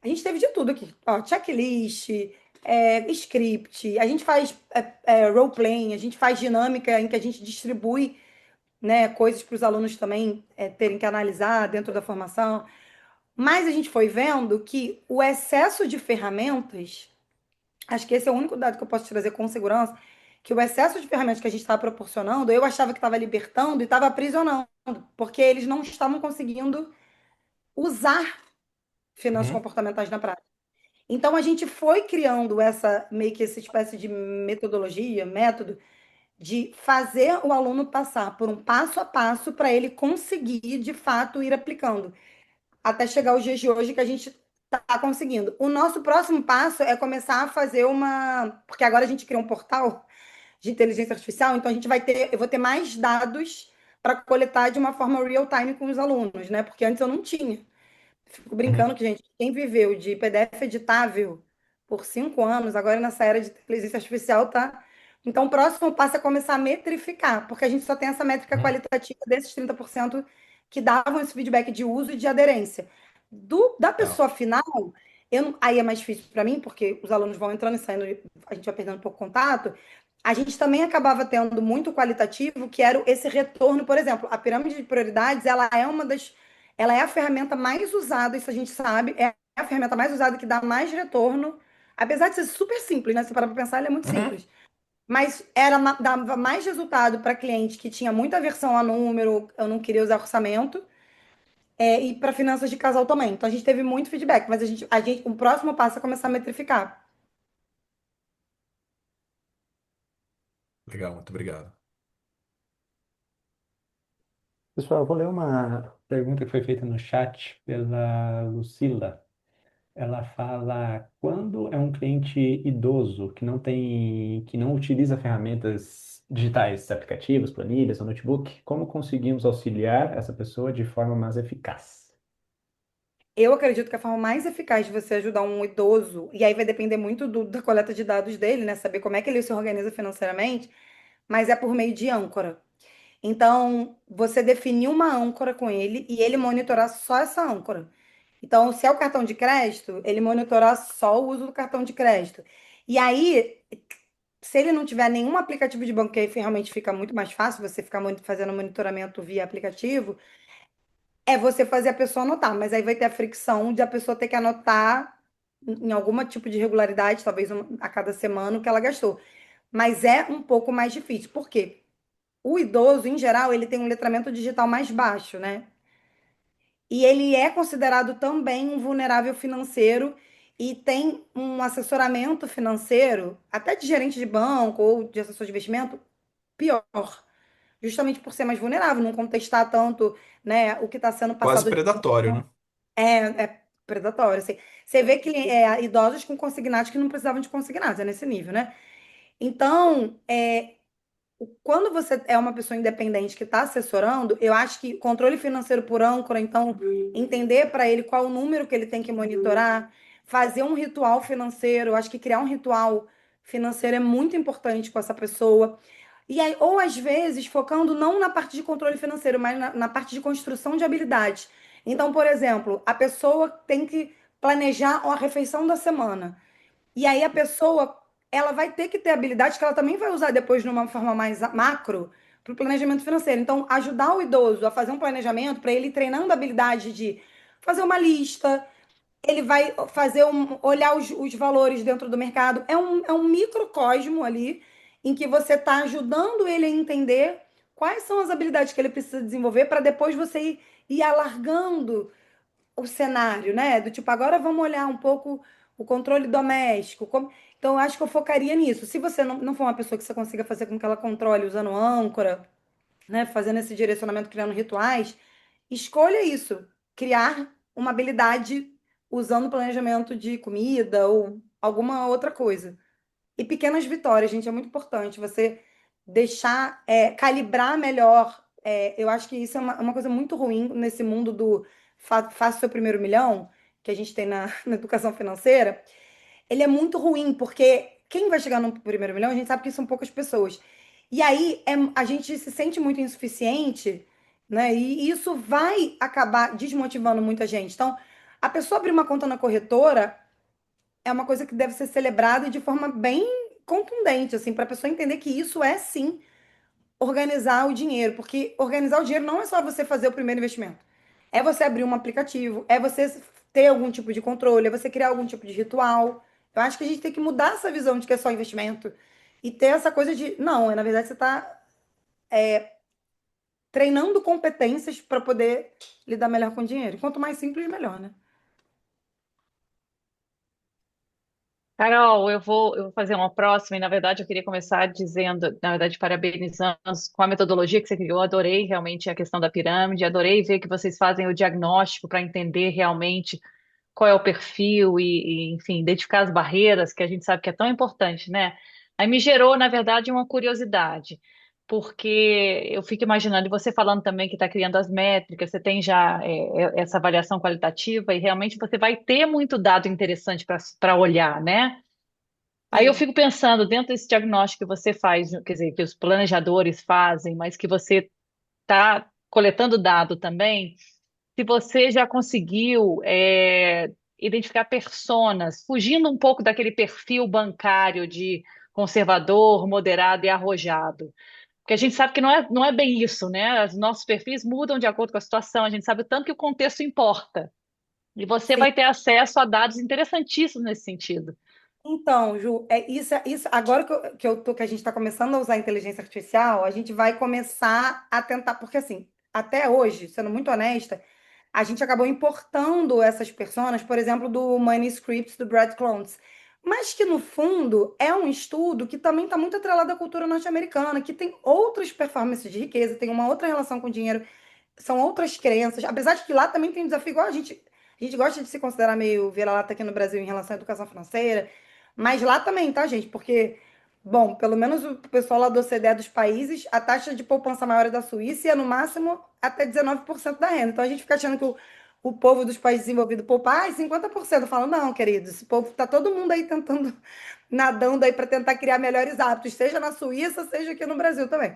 A gente teve de tudo aqui. Ó, checklist, script, a gente faz role-playing, a gente faz dinâmica em que a gente distribui, né, coisas para os alunos também terem que analisar dentro da formação. Mas a gente foi vendo que o excesso de ferramentas, acho que esse é o único dado que eu posso trazer com segurança, que o excesso de ferramentas que a gente estava proporcionando, eu achava que estava libertando e estava aprisionando, porque eles não estavam conseguindo usar finanças uhum, comportamentais na prática. Então a gente foi criando meio que essa espécie de metodologia, método, de fazer o aluno passar por um passo a passo para ele conseguir, de fato, ir aplicando até chegar os dias de hoje que a gente está conseguindo. O nosso próximo passo é começar a fazer porque agora a gente criou um portal de inteligência artificial, então eu vou ter mais dados para coletar de uma forma real time com os alunos, né? Porque antes eu não tinha. Fico brincando uhum, que, gente, quem viveu de PDF editável por 5 anos, agora nessa era de inteligência artificial, tá? Então, o próximo passo é começar a metrificar, porque a gente só tem essa métrica uhum. qualitativa desses 30% que davam esse feedback de uso e de aderência. Da Tá. pessoa final, aí é mais difícil para mim, porque os alunos vão entrando e saindo, a gente vai perdendo um pouco contato. A gente também acabava tendo muito qualitativo, que era esse retorno, por exemplo, a pirâmide de prioridades, ela é a ferramenta mais usada, isso a gente sabe, é a ferramenta mais usada que dá mais retorno, apesar de ser super simples, né? Se parar para pensar, ela é muito Uhum. simples. Mas dava mais resultado para cliente que tinha muita aversão a número, eu não queria usar orçamento, e para finanças de casal também. Então a gente teve muito feedback, mas o próximo passo é começar a metrificar. Legal, muito obrigado. Pessoal, eu vou ler uma pergunta que foi feita no chat pela Lucila. Ela fala, quando é um cliente idoso que não utiliza ferramentas digitais, aplicativos, planilhas ou notebook, como conseguimos auxiliar essa pessoa de forma mais eficaz? Eu acredito que a forma mais eficaz de você ajudar um idoso, e aí vai depender muito da coleta de dados dele, né? Saber como é que ele se organiza financeiramente, mas é por meio de âncora. Então, você definir uma âncora com ele e ele monitorar só essa âncora. Então, se é o cartão de crédito, ele monitorar só o uso do cartão de crédito. E aí, se ele não tiver nenhum aplicativo de banco, que aí realmente fica muito mais fácil você ficar fazendo monitoramento via aplicativo, é você fazer a pessoa anotar. Mas aí vai ter a fricção de a pessoa ter que anotar em algum tipo de regularidade, talvez a cada semana, o que ela gastou. Mas é um pouco mais difícil. Por quê? O idoso, em geral, ele tem um letramento digital mais baixo, né? E ele é considerado também um vulnerável financeiro e tem um assessoramento financeiro, até de gerente de banco ou de assessor de investimento, pior, justamente por ser mais vulnerável, não contestar tanto, né, o que está sendo Quase passado de predatório, né? é predatório. Assim. Você vê que idosos com consignados que não precisavam de consignados, é nesse nível, né? Então, quando você é uma pessoa independente que está assessorando, eu acho que controle financeiro por âncora, então entender para ele qual o número que ele tem que monitorar, fazer um ritual financeiro, eu acho que criar um ritual financeiro é muito importante com essa pessoa. E aí, ou às vezes, focando não na parte de controle financeiro, mas na parte de construção de habilidades. Então, por exemplo, a pessoa tem que planejar a refeição da semana. E aí a pessoa, ela vai ter que ter habilidades que ela também vai usar depois de uma forma mais macro para o planejamento financeiro. Então, ajudar o idoso a fazer um planejamento para ele ir treinando a habilidade de fazer uma lista, ele vai olhar os valores dentro do mercado. É um microcosmo ali em que você está ajudando ele a entender quais são as habilidades que ele precisa desenvolver para depois você ir alargando o cenário, né? Do tipo, agora vamos olhar um pouco o controle doméstico. Então, eu acho que eu focaria nisso. Se você não for uma pessoa que você consiga fazer com que ela controle usando âncora, né? Fazendo esse direcionamento, criando rituais, escolha isso. Criar uma habilidade usando planejamento de comida ou alguma outra coisa. E pequenas vitórias, gente, é muito importante. Você deixar, calibrar melhor. Eu acho que isso é uma coisa muito ruim nesse mundo do faça o seu primeiro milhão, que a gente tem na educação financeira. Ele é muito ruim, porque quem vai chegar no primeiro milhão, a gente sabe que são poucas pessoas. E aí a gente se sente muito insuficiente, né? E isso vai acabar desmotivando muita gente. Então, a pessoa abrir uma conta na corretora é uma coisa que deve ser celebrada de forma bem contundente, assim, para a pessoa entender que isso é sim organizar o dinheiro, porque organizar o dinheiro não é só você fazer o primeiro investimento, é você abrir um aplicativo, é você ter algum tipo de controle, é você criar algum tipo de ritual. Eu acho que a gente tem que mudar essa visão de que é só investimento e ter essa coisa de, não, na verdade você está treinando competências para poder lidar melhor com o dinheiro. Quanto mais simples, melhor, né? Carol, eu vou fazer uma próxima, e na verdade eu queria começar dizendo, na verdade, parabenizando com a metodologia que você criou. Adorei realmente a questão da pirâmide, adorei ver que vocês fazem o diagnóstico para entender realmente qual é o perfil enfim, identificar as barreiras, que a gente sabe que é tão importante, né? Aí me gerou, na verdade, uma curiosidade, porque eu fico imaginando, e você falando também que está criando as métricas, você tem já essa avaliação qualitativa, e realmente você vai ter muito dado interessante para olhar, né? Aí eu Sim. fico pensando, dentro desse diagnóstico que você faz, quer dizer, que os planejadores fazem, mas que você está coletando dado também, se você já conseguiu identificar personas, fugindo um pouco daquele perfil bancário de conservador, moderado e arrojado. Porque a gente sabe que não é bem isso, né? Os nossos perfis mudam de acordo com a situação, a gente sabe o tanto que o contexto importa. E você Sim. vai ter acesso a dados interessantíssimos nesse sentido. Então, Ju, isso. Agora que a gente está começando a usar a inteligência artificial, a gente vai começar a tentar, porque assim, até hoje, sendo muito honesta, a gente acabou importando essas personas, por exemplo, do Manuscripts do Brad Clontz, mas que no fundo é um estudo que também está muito atrelado à cultura norte-americana, que tem outras performances de riqueza, tem uma outra relação com o dinheiro, são outras crenças, apesar de que lá também tem um desafio, igual a gente gosta de se considerar meio vira-lata aqui no Brasil em relação à educação financeira, mas lá também, tá, gente? Porque, bom, pelo menos o pessoal lá do OCDE dos países, a taxa de poupança maior é da Suíça e é no máximo até 19% da renda. Então a gente fica achando que o povo dos países desenvolvidos poupa, 50%. Eu falo, não, querido, esse povo tá todo mundo aí tentando, nadando aí para tentar criar melhores hábitos, seja na Suíça, seja aqui no Brasil também.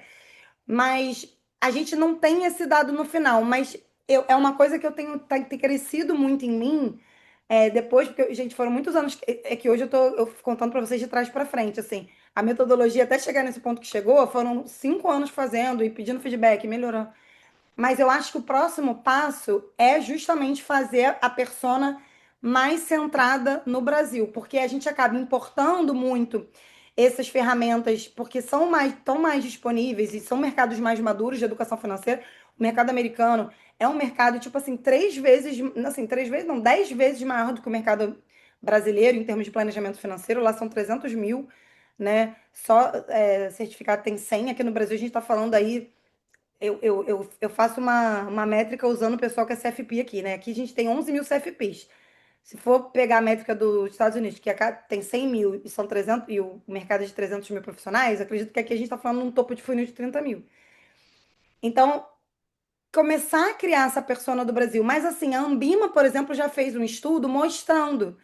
Mas a gente não tem esse dado no final. Mas é uma coisa que eu tenho tem crescido muito em mim. Depois, porque, gente, foram muitos anos. É que hoje eu fico contando para vocês de trás para frente. Assim, a metodologia, até chegar nesse ponto que chegou, foram 5 anos fazendo e pedindo feedback, melhorando. Mas eu acho que o próximo passo é justamente fazer a persona mais centrada no Brasil, porque a gente acaba importando muito essas ferramentas, porque tão mais disponíveis e são mercados mais maduros de educação financeira. O mercado americano é um mercado, tipo assim, 3 vezes, assim, 3 vezes, não, 10 vezes maior do que o mercado brasileiro em termos de planejamento financeiro. Lá são 300 mil, né? Só certificado tem 100. Aqui no Brasil a gente está falando aí eu faço uma métrica usando o pessoal que é CFP aqui, né? Aqui a gente tem 11 mil CFPs. Se for pegar a métrica dos Estados Unidos, que tem 100 mil e são 300, e o mercado é de 300 mil profissionais, acredito que aqui a gente está falando num topo de funil de 30 mil. Então, começar a criar essa persona do Brasil. Mas, assim, a Ambima, por exemplo, já fez um estudo mostrando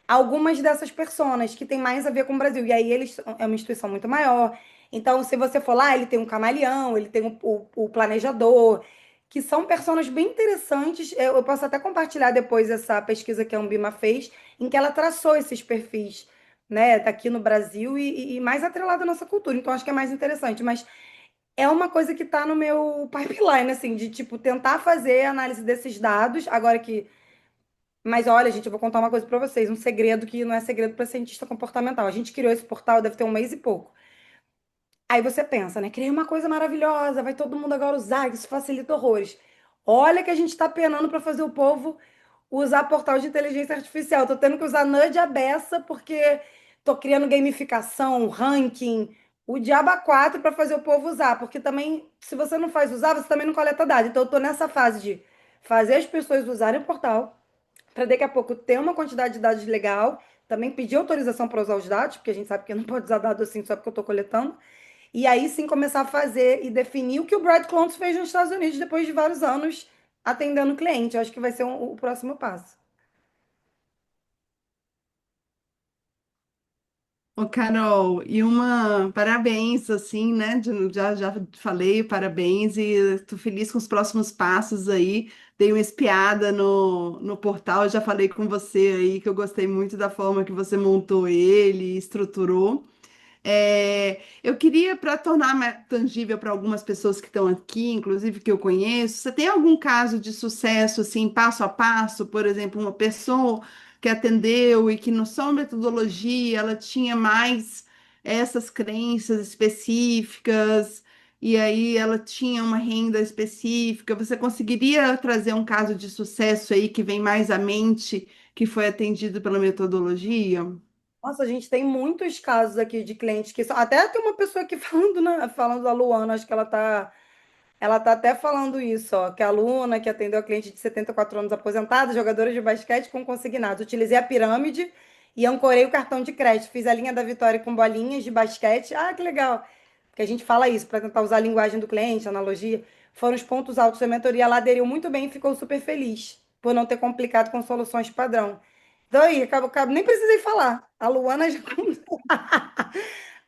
algumas dessas personas que tem mais a ver com o Brasil. E aí é uma instituição muito maior. Então, se você for lá, ele tem um camaleão, ele tem o planejador, que são personas bem interessantes. Eu posso até compartilhar depois essa pesquisa que a Ambima fez, em que ela traçou esses perfis, né, daqui no Brasil e mais atrelado à nossa cultura. Então, acho que é mais interessante. Mas é uma coisa que está no meu pipeline, assim, de tipo tentar fazer a análise desses dados, agora que mas olha, gente, eu vou contar uma coisa para vocês, um segredo que não é segredo para cientista comportamental. A gente criou esse portal, deve ter um mês e pouco. Aí você pensa, né? Criei uma coisa maravilhosa, vai todo mundo agora usar, isso facilita horrores. Olha que a gente está penando para fazer o povo usar portal de inteligência artificial. Tô tendo que usar Nudge a beça porque tô criando gamificação, ranking, o diabo a quatro para fazer o povo usar, porque também, se você não faz usar, você também não coleta dados. Então eu tô nessa fase de fazer as pessoas usarem o portal para daqui a pouco ter uma quantidade de dados legal, também pedir autorização para usar os dados, porque a gente sabe que não pode usar dados assim só porque eu estou coletando, e aí sim começar a fazer e definir o que o Brad Clontz fez nos Estados Unidos depois de vários anos atendendo o cliente. Eu acho que vai ser o próximo passo. Ô, Carol, e uma parabéns, assim, né? Já falei, parabéns, e tô feliz com os próximos passos aí. Dei uma espiada no portal, já falei com você aí que eu gostei muito da forma que você montou ele, estruturou. Eu queria, para tornar mais tangível para algumas pessoas que estão aqui, inclusive que eu conheço, você tem algum caso de sucesso, assim, passo a passo, por exemplo, uma pessoa que atendeu e que na sua metodologia ela tinha mais essas crenças específicas, e aí ela tinha uma renda específica. Você conseguiria trazer um caso de sucesso aí que vem mais à mente, que foi atendido pela metodologia? Nossa, a gente tem muitos casos aqui de clientes que até tem uma pessoa aqui falando, falando da Luana, acho que ela tá até falando isso, ó, que a aluna que atendeu a cliente de 74 anos aposentada, jogadora de basquete com consignados. Utilizei a pirâmide e ancorei o cartão de crédito. Fiz a linha da vitória com bolinhas de basquete. Ah, que legal. Porque a gente fala isso para tentar usar a linguagem do cliente, analogia. Foram os pontos altos da mentoria. Ela aderiu muito bem e ficou super feliz por não ter complicado com soluções padrão. Então aí, nem precisei falar. A Luana já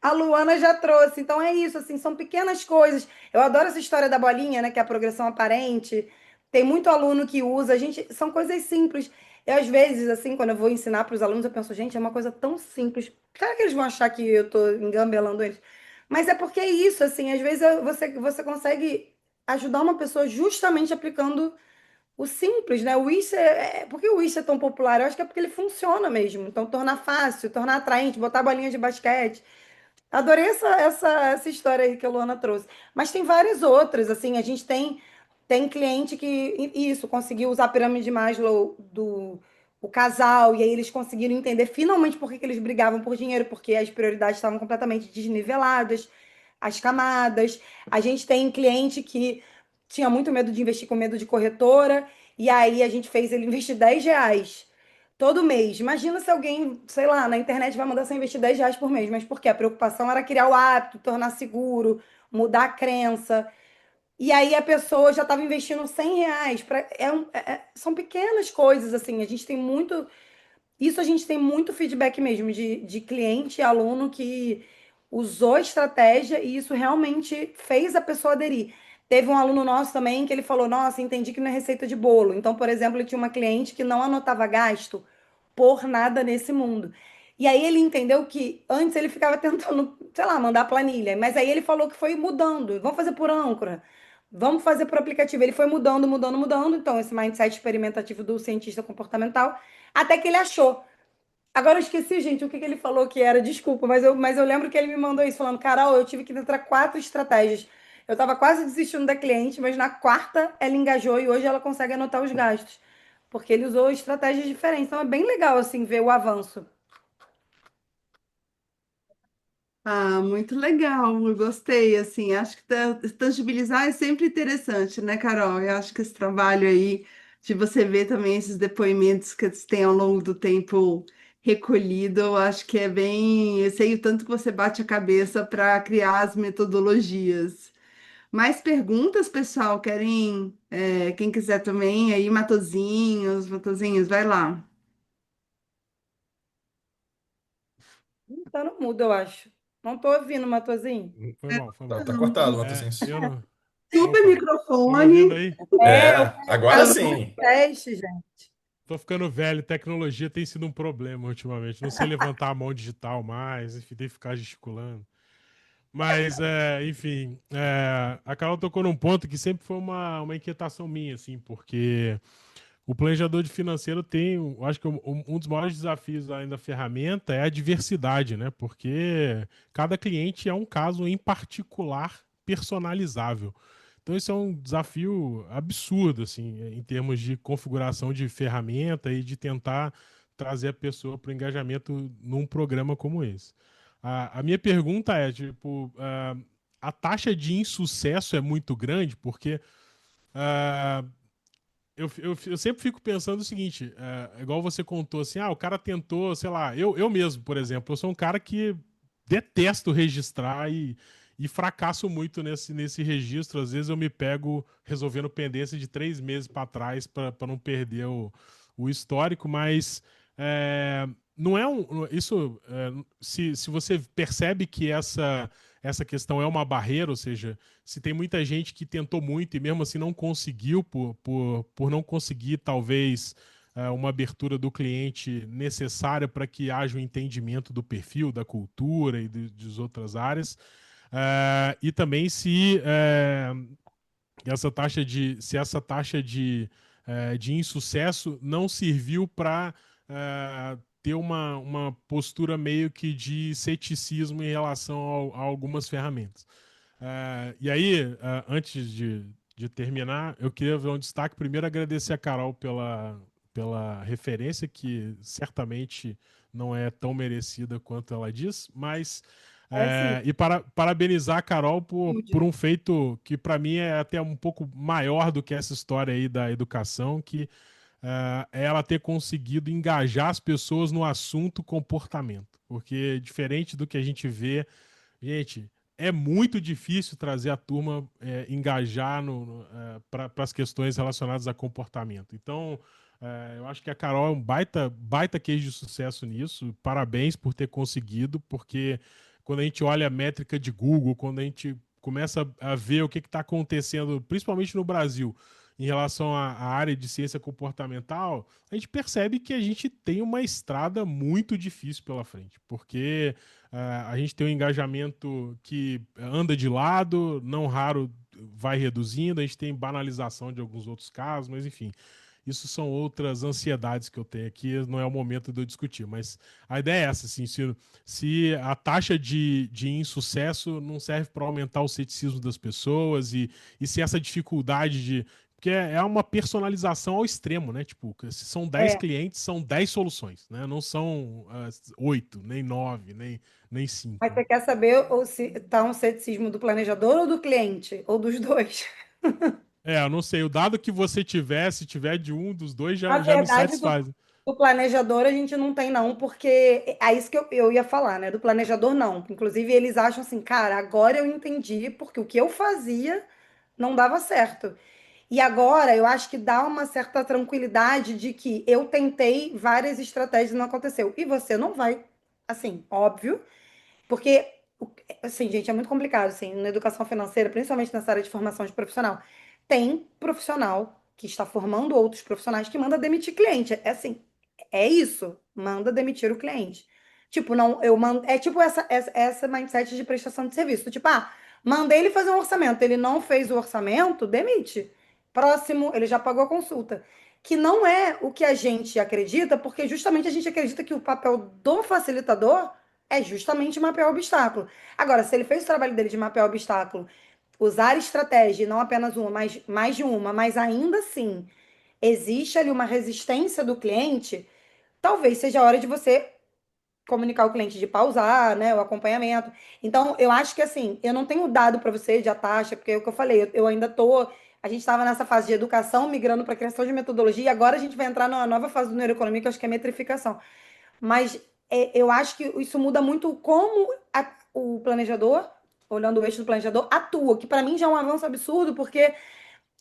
A Luana já trouxe. Então é isso, assim, são pequenas coisas. Eu adoro essa história da bolinha, né, que é a progressão aparente. Tem muito aluno que usa, gente, são coisas simples. E às vezes, assim, quando eu vou ensinar para os alunos, eu penso, gente, é uma coisa tão simples. Claro que eles vão achar que eu estou engambelando eles. Mas é porque é isso, assim, às vezes você consegue ajudar uma pessoa justamente aplicando o simples, né? O Wish por que o Wish é tão popular? Eu acho que é porque ele funciona mesmo. Então, tornar fácil, tornar atraente, botar bolinha de basquete. Adorei essa história aí que a Luana trouxe. Mas tem várias outras, assim, a gente tem. Tem cliente que, isso, conseguiu usar a pirâmide de Maslow do o casal, e aí eles conseguiram entender finalmente por que que eles brigavam por dinheiro, porque as prioridades estavam completamente desniveladas, as camadas. A gente tem cliente que tinha muito medo de investir com medo de corretora, e aí a gente fez ele investir R$ 10 todo mês. Imagina se alguém, sei lá, na internet vai mandar você investir R$ 10 por mês, mas por quê? A preocupação era criar o hábito, tornar seguro, mudar a crença. E aí a pessoa já estava investindo R$ 100. São pequenas coisas, assim. A gente tem muito. Isso a gente tem muito feedback mesmo de cliente e aluno que usou a estratégia e isso realmente fez a pessoa aderir. Teve um aluno nosso também que ele falou: Nossa, entendi que não é receita de bolo. Então, por exemplo, ele tinha uma cliente que não anotava gasto por nada nesse mundo. E aí ele entendeu que antes ele ficava tentando, sei lá, mandar planilha, mas aí ele falou que foi mudando. Vamos fazer por âncora. Vamos fazer por aplicativo. Ele foi mudando, mudando, mudando. Então, esse mindset experimentativo do cientista comportamental, até que ele achou. Agora eu esqueci, gente, o que que ele falou que era, desculpa, mas eu lembro que ele me mandou isso, falando: Carol, eu tive que entrar 4 estratégias. Eu estava quase desistindo da cliente, mas na quarta ela engajou e hoje ela consegue anotar os gastos, porque ele usou estratégias diferentes. Então é bem legal, assim, ver o avanço. Ah, muito legal, eu gostei, assim, acho que tangibilizar é sempre interessante, né, Carol? Eu acho que esse trabalho aí, de você ver também esses depoimentos que você tem ao longo do tempo recolhido, eu acho que é bem, eu sei o tanto que você bate a cabeça para criar as metodologias. Mais perguntas, pessoal? Querem, quem quiser também, aí, Matozinhos, vai lá. Tá no mudo, eu acho. Não tô ouvindo, Matozinho. Foi mal, foi Tá, mal. tá cortado, Matosinhos. Eu não. Super Opa, estão me ouvindo microfone. aí? É, eu Agora tava fazendo sim. teste, gente. Tô ficando velho, tecnologia tem sido um problema ultimamente. Não sei levantar a mão digital mais, enfim, tem que ficar gesticulando. Mas, enfim, a Carol tocou num ponto que sempre foi uma inquietação minha, assim, porque o planejador de financeiro tem, eu acho que um dos maiores desafios ainda da ferramenta é a diversidade, né? Porque cada cliente é um caso em particular personalizável. Então, isso é um desafio absurdo, assim, em termos de configuração de ferramenta e de tentar trazer a pessoa para o engajamento num programa como esse. A minha pergunta é, tipo, a taxa de insucesso é muito grande, porque ah, eu sempre fico pensando o seguinte, igual você contou assim, o cara tentou, sei lá, eu mesmo, por exemplo, eu sou um cara que detesto registrar e fracasso muito nesse registro. Às vezes eu me pego resolvendo pendência de 3 meses para trás para não perder o histórico, mas não é isso. Se você percebe que essa questão é uma barreira, ou seja, se tem muita gente que tentou muito e mesmo assim não conseguiu, por não conseguir, talvez, uma abertura do cliente necessária para que haja um entendimento do perfil, da cultura e das outras áreas. E também se essa taxa de insucesso não serviu para ter uma postura meio que de ceticismo em relação a algumas ferramentas. E aí, antes de terminar, eu queria ver um destaque. Primeiro, agradecer a Carol pela referência, que certamente não é tão merecida quanto ela diz, mas. É sim, Parabenizar a Carol por humilde. um feito que, para mim, é até um pouco maior do que essa história aí da educação, que é ela ter conseguido engajar as pessoas no assunto comportamento. Porque, diferente do que a gente vê. Gente, é muito difícil trazer a turma engajar para as questões relacionadas a comportamento. Então, eu acho que a Carol é um baita case de sucesso nisso. Parabéns por ter conseguido, porque quando a gente olha a métrica de Google, quando a gente começa a ver o que está acontecendo, principalmente no Brasil, em relação à área de ciência comportamental, a gente percebe que a gente tem uma estrada muito difícil pela frente, porque a gente tem um engajamento que anda de lado, não raro vai reduzindo, a gente tem banalização de alguns outros casos, mas enfim. isso são outras ansiedades que eu tenho aqui, não é o momento de eu discutir, mas a ideia é essa, assim, se a taxa de insucesso não serve para aumentar o ceticismo das pessoas e se essa dificuldade de. Porque é uma personalização ao extremo, né? Tipo, se são 10 É, clientes, são 10 soluções, né? Não são 8, nem 9, nem mas 5, né? você quer saber ou se tá um ceticismo do planejador ou do cliente? Ou dos dois? Eu não sei. O dado que você tiver, se tiver de um dos dois, Na já me verdade, satisfaz. do planejador a gente não tem, não, porque é isso que eu ia falar, né? Do planejador, não. Inclusive, eles acham assim, cara, agora eu entendi, porque o que eu fazia não dava certo. E agora eu acho que dá uma certa tranquilidade de que eu tentei várias estratégias e não aconteceu. E você não vai, assim, óbvio, porque, assim, gente, é muito complicado, assim, na educação financeira, principalmente nessa área de formação de profissional. Tem profissional que está formando outros profissionais que manda demitir cliente. É assim, é isso, manda demitir o cliente. Tipo, não, eu mando, é tipo essa mindset de prestação de serviço. Tipo, mandei ele fazer um orçamento, ele não fez o orçamento, demite. Próximo, ele já pagou a consulta. Que não é o que a gente acredita, porque justamente a gente acredita que o papel do facilitador é justamente mapear o obstáculo. Agora, se ele fez o trabalho dele de mapear o obstáculo, usar estratégia, não apenas uma, mas mais de uma, mas ainda assim existe ali uma resistência do cliente, talvez seja a hora de você comunicar o cliente de pausar, né, o acompanhamento. Então, eu acho que assim, eu não tenho dado para você de a taxa, porque é o que eu falei, eu ainda tô, a gente estava nessa fase de educação, migrando para criação de metodologia, e agora a gente vai entrar numa nova fase do neuroeconomia, que eu acho que é metrificação. Mas eu acho que isso muda muito como o planejador, olhando o eixo do planejador, atua, que para mim já é um avanço absurdo, porque,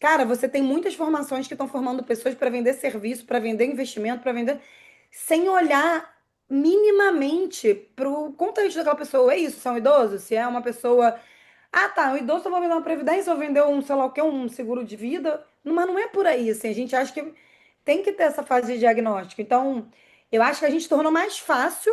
cara, você tem muitas formações que estão formando pessoas para vender serviço, para vender investimento, para vender, sem olhar minimamente para o contexto daquela pessoa. É isso, se é um idoso, se é uma pessoa. Ah, tá, o idoso eu vou vender uma previdência, ou vender um, sei lá o que, um seguro de vida. Mas não é por aí, assim. A gente acha que tem que ter essa fase de diagnóstico. Então, eu acho que a gente tornou mais fácil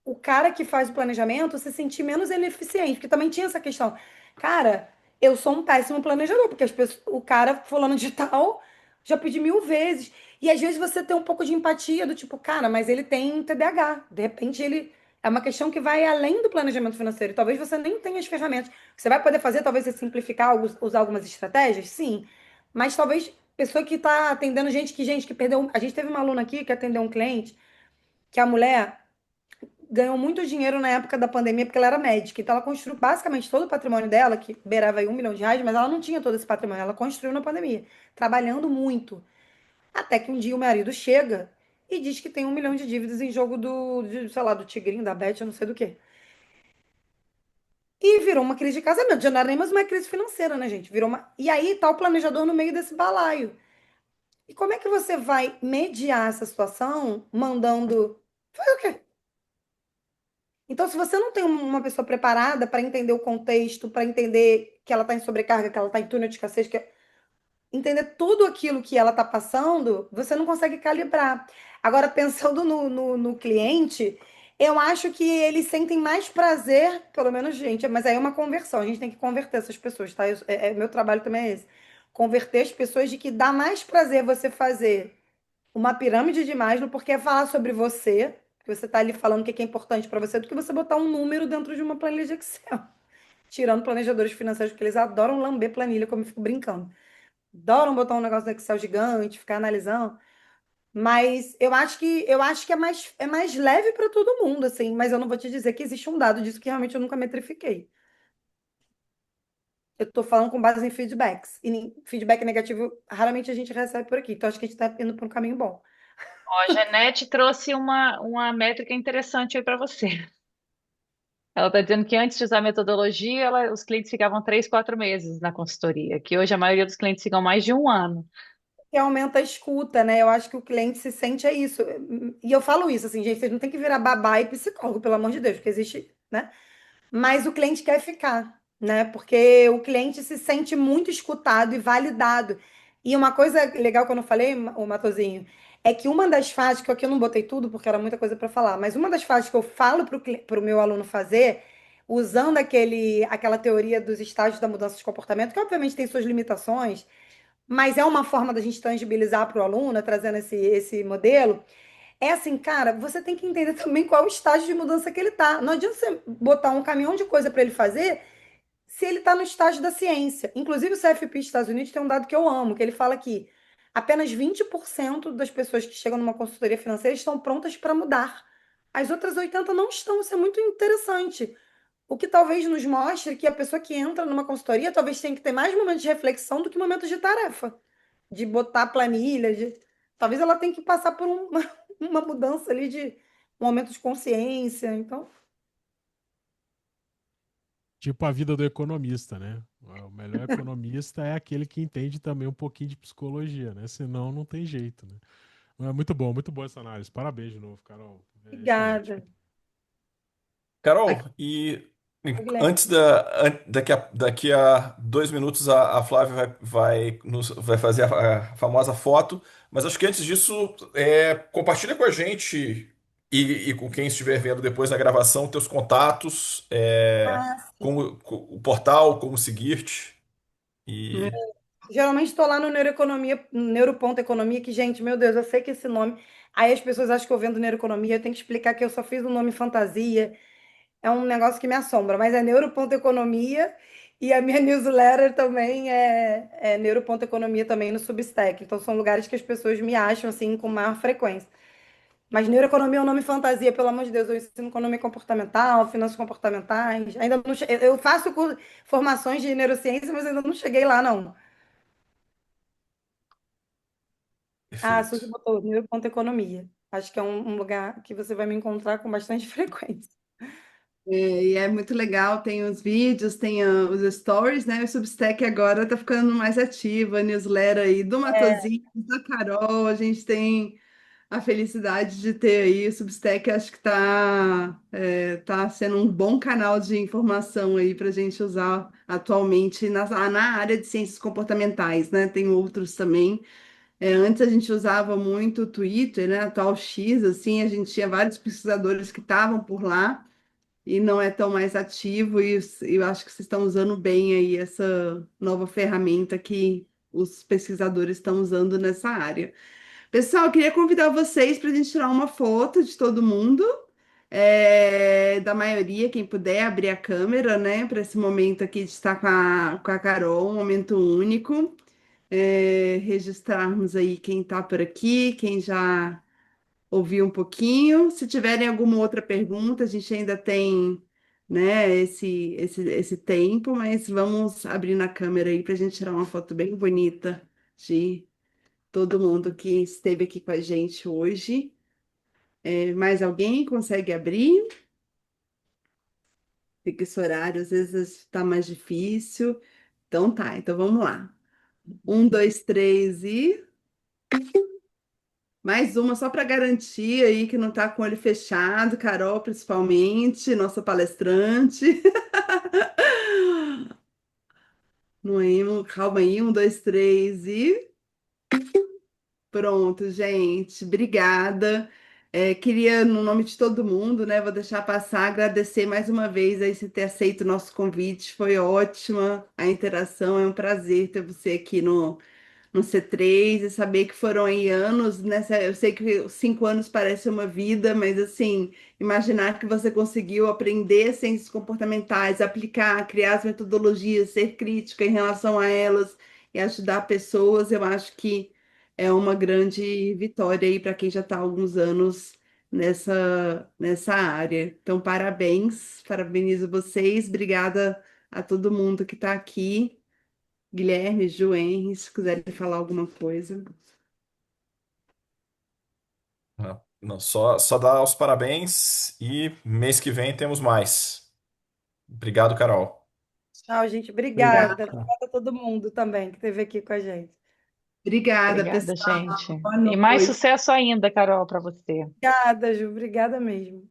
o cara que faz o planejamento se sentir menos ineficiente, porque também tinha essa questão. Cara, eu sou um péssimo planejador, porque o cara fulano de tal já pedi 1000 vezes. E às vezes você tem um pouco de empatia do tipo, cara, mas ele tem TDAH. De repente ele é uma questão que vai além do planejamento financeiro. Talvez você nem tenha as ferramentas. Você vai poder fazer, talvez, é simplificar, usar algumas estratégias, sim. Mas talvez pessoa que está atendendo gente que perdeu. A gente teve uma aluna aqui que atendeu um cliente que a mulher ganhou muito dinheiro na época da pandemia porque ela era médica. Então, ela construiu basicamente todo o patrimônio dela, que beirava aí R$ 1 milhão, mas ela não tinha todo esse patrimônio. Ela construiu na pandemia, trabalhando muito. Até que um dia o marido chega e diz que tem 1 milhão de dívidas em jogo sei lá, do Tigrinho, da Bet, eu não sei do quê. E virou uma crise de casamento. Já não era nem mais uma crise financeira, né, gente? Virou uma. E aí tá o planejador no meio desse balaio. E como é que você vai mediar essa situação mandando. Foi o quê? Então, se você não tem uma pessoa preparada para entender o contexto, para entender que ela está em sobrecarga, que ela está em túnel de escassez, entender tudo aquilo que ela está passando, você não consegue calibrar. Agora, pensando no cliente, eu acho que eles sentem mais prazer, pelo menos, gente, mas aí é uma conversão, a gente tem que converter essas pessoas, tá? Meu trabalho também é esse. Converter as pessoas de que dá mais prazer você fazer uma pirâmide de Maslow, porque é falar sobre você, que você está ali falando o que é importante para você, do que você botar um número dentro de uma planilha de Excel. Tirando planejadores financeiros, porque eles adoram lamber planilha, como eu fico brincando. Adoram botar um negócio no Excel gigante, ficar analisando. Mas eu acho que é mais leve para todo mundo, assim, mas eu não vou te dizer que existe um dado disso que realmente eu nunca metrifiquei. Eu estou falando com base em feedbacks. E feedback negativo raramente a gente recebe por aqui. Então acho que a gente está indo por um caminho bom. Ó, a Janete trouxe uma métrica interessante aí para você. Ela está dizendo que antes de usar a metodologia, os clientes ficavam 3, 4 meses na consultoria, que hoje a maioria dos clientes ficam mais de um ano. Que aumenta a escuta, né? Eu acho que o cliente se sente isso. E eu falo isso, assim, gente, vocês não tem que virar babá e psicólogo, pelo amor de Deus, porque existe, né? Mas o cliente quer ficar, né? Porque o cliente se sente muito escutado e validado. E uma coisa legal que eu não falei, o Matozinho, é que uma das fases, que aqui eu não botei tudo porque era muita coisa para falar, mas uma das fases que eu falo para o meu aluno fazer, usando aquela teoria dos estágios da mudança de comportamento, que obviamente tem suas limitações, mas é uma forma da gente tangibilizar para o aluno, trazendo esse modelo. É assim, cara, você tem que entender também qual é o estágio de mudança que ele está. Não adianta você botar um caminhão de coisa para ele fazer se ele está no estágio da ciência. Inclusive, o CFP dos Estados Unidos tem um dado que eu amo, que ele fala que apenas 20% das pessoas que chegam numa consultoria financeira estão prontas para mudar. As outras 80% não estão. Isso é muito interessante. O que talvez nos mostre que a pessoa que entra numa consultoria talvez tenha que ter mais momentos de reflexão do que momentos de tarefa, de botar planilha, talvez ela tenha que passar por uma mudança ali de um momento de consciência. Então, Tipo a vida do economista, né? O melhor economista é aquele que entende também um pouquinho de psicologia, né? Senão não tem jeito, né? É muito bom essa análise. Parabéns de novo, Carol. É excelente. obrigada. Carol, Aqui, e Guilherme. daqui a 2 minutos a Flávia vai fazer a famosa foto, mas acho que antes disso, compartilha com a gente e com quem estiver vendo depois na gravação teus contatos, Ah, sim. o portal, como seguir-te. E Geralmente estou lá no Neuroeconomia, Neuroponto Economia, que, gente, meu Deus, eu sei que esse nome. Aí as pessoas acham que eu vendo neuroeconomia, eu tenho que explicar que eu só fiz um nome fantasia. É um negócio que me assombra, mas é Neuroponto Economia e a minha newsletter também é Neuroponto Economia também no Substack. Então são lugares que as pessoas me acham assim com maior frequência. Mas neuroeconomia é um nome fantasia, pelo amor de Deus. Eu ensino economia comportamental, finanças comportamentais. Ainda não eu faço formações de neurociência, mas ainda não cheguei lá, não. Ah, a perfeito. Suzy botou Neuroponto Economia. Acho que é um lugar que você vai me encontrar com bastante frequência. E é muito legal, tem os vídeos, tem os stories, né? O Substack agora tá ficando mais ativo, a newsletter aí do Matosinhos, da Carol, a gente tem a felicidade de ter aí o Substack, acho que tá sendo um bom canal de informação aí para a gente usar atualmente na área de ciências comportamentais, né? Tem outros também. Antes a gente usava muito o Twitter, né? Atual X, assim, a gente tinha vários pesquisadores que estavam por lá e não é tão mais ativo, e eu acho que vocês estão usando bem aí essa nova ferramenta que os pesquisadores estão usando nessa área. Pessoal, eu queria convidar vocês para a gente tirar uma foto de todo mundo, da maioria, quem puder abrir a câmera, né, para esse momento aqui de estar com a Carol, um momento único. Registrarmos aí quem está por aqui, quem já ouviu um pouquinho. Se tiverem alguma outra pergunta, a gente ainda tem, né, esse tempo, mas vamos abrir na câmera aí para a gente tirar uma foto bem bonita de todo mundo que esteve aqui com a gente hoje. Mais alguém consegue abrir? Fica esse horário, às vezes está mais difícil. Então tá, então vamos lá. Um, dois, três e mais uma só para garantir aí que não tá com o olho fechado, Carol, principalmente, nossa palestrante. Não é, calma aí, um, dois, três e pronto, gente. Obrigada. Queria, no nome de todo mundo, né? Vou deixar passar, agradecer mais uma vez aí você ter aceito o nosso convite. Foi ótima a interação. É um prazer ter você aqui no C3 e saber que foram aí anos, nessa, eu sei que os 5 anos parece uma vida, mas assim, imaginar que você conseguiu aprender ciências comportamentais, aplicar, criar as metodologias, ser crítica em relação a elas e ajudar pessoas, eu acho que é uma grande vitória aí para quem já está há alguns anos nessa área. Então, parabéns, parabenizo vocês, obrigada a todo mundo que está aqui. Guilherme, Ju, Henry, se quiserem falar alguma coisa. Não, só dar os parabéns e mês que vem temos mais. Obrigado, Carol. Tchau, gente. Obrigada. Obrigada. Obrigada a todo mundo também que esteve aqui com a gente. Obrigada, Obrigada, pessoal. gente. Boa E mais noite. sucesso ainda, Carol, para você. Obrigada, Ju. Obrigada mesmo.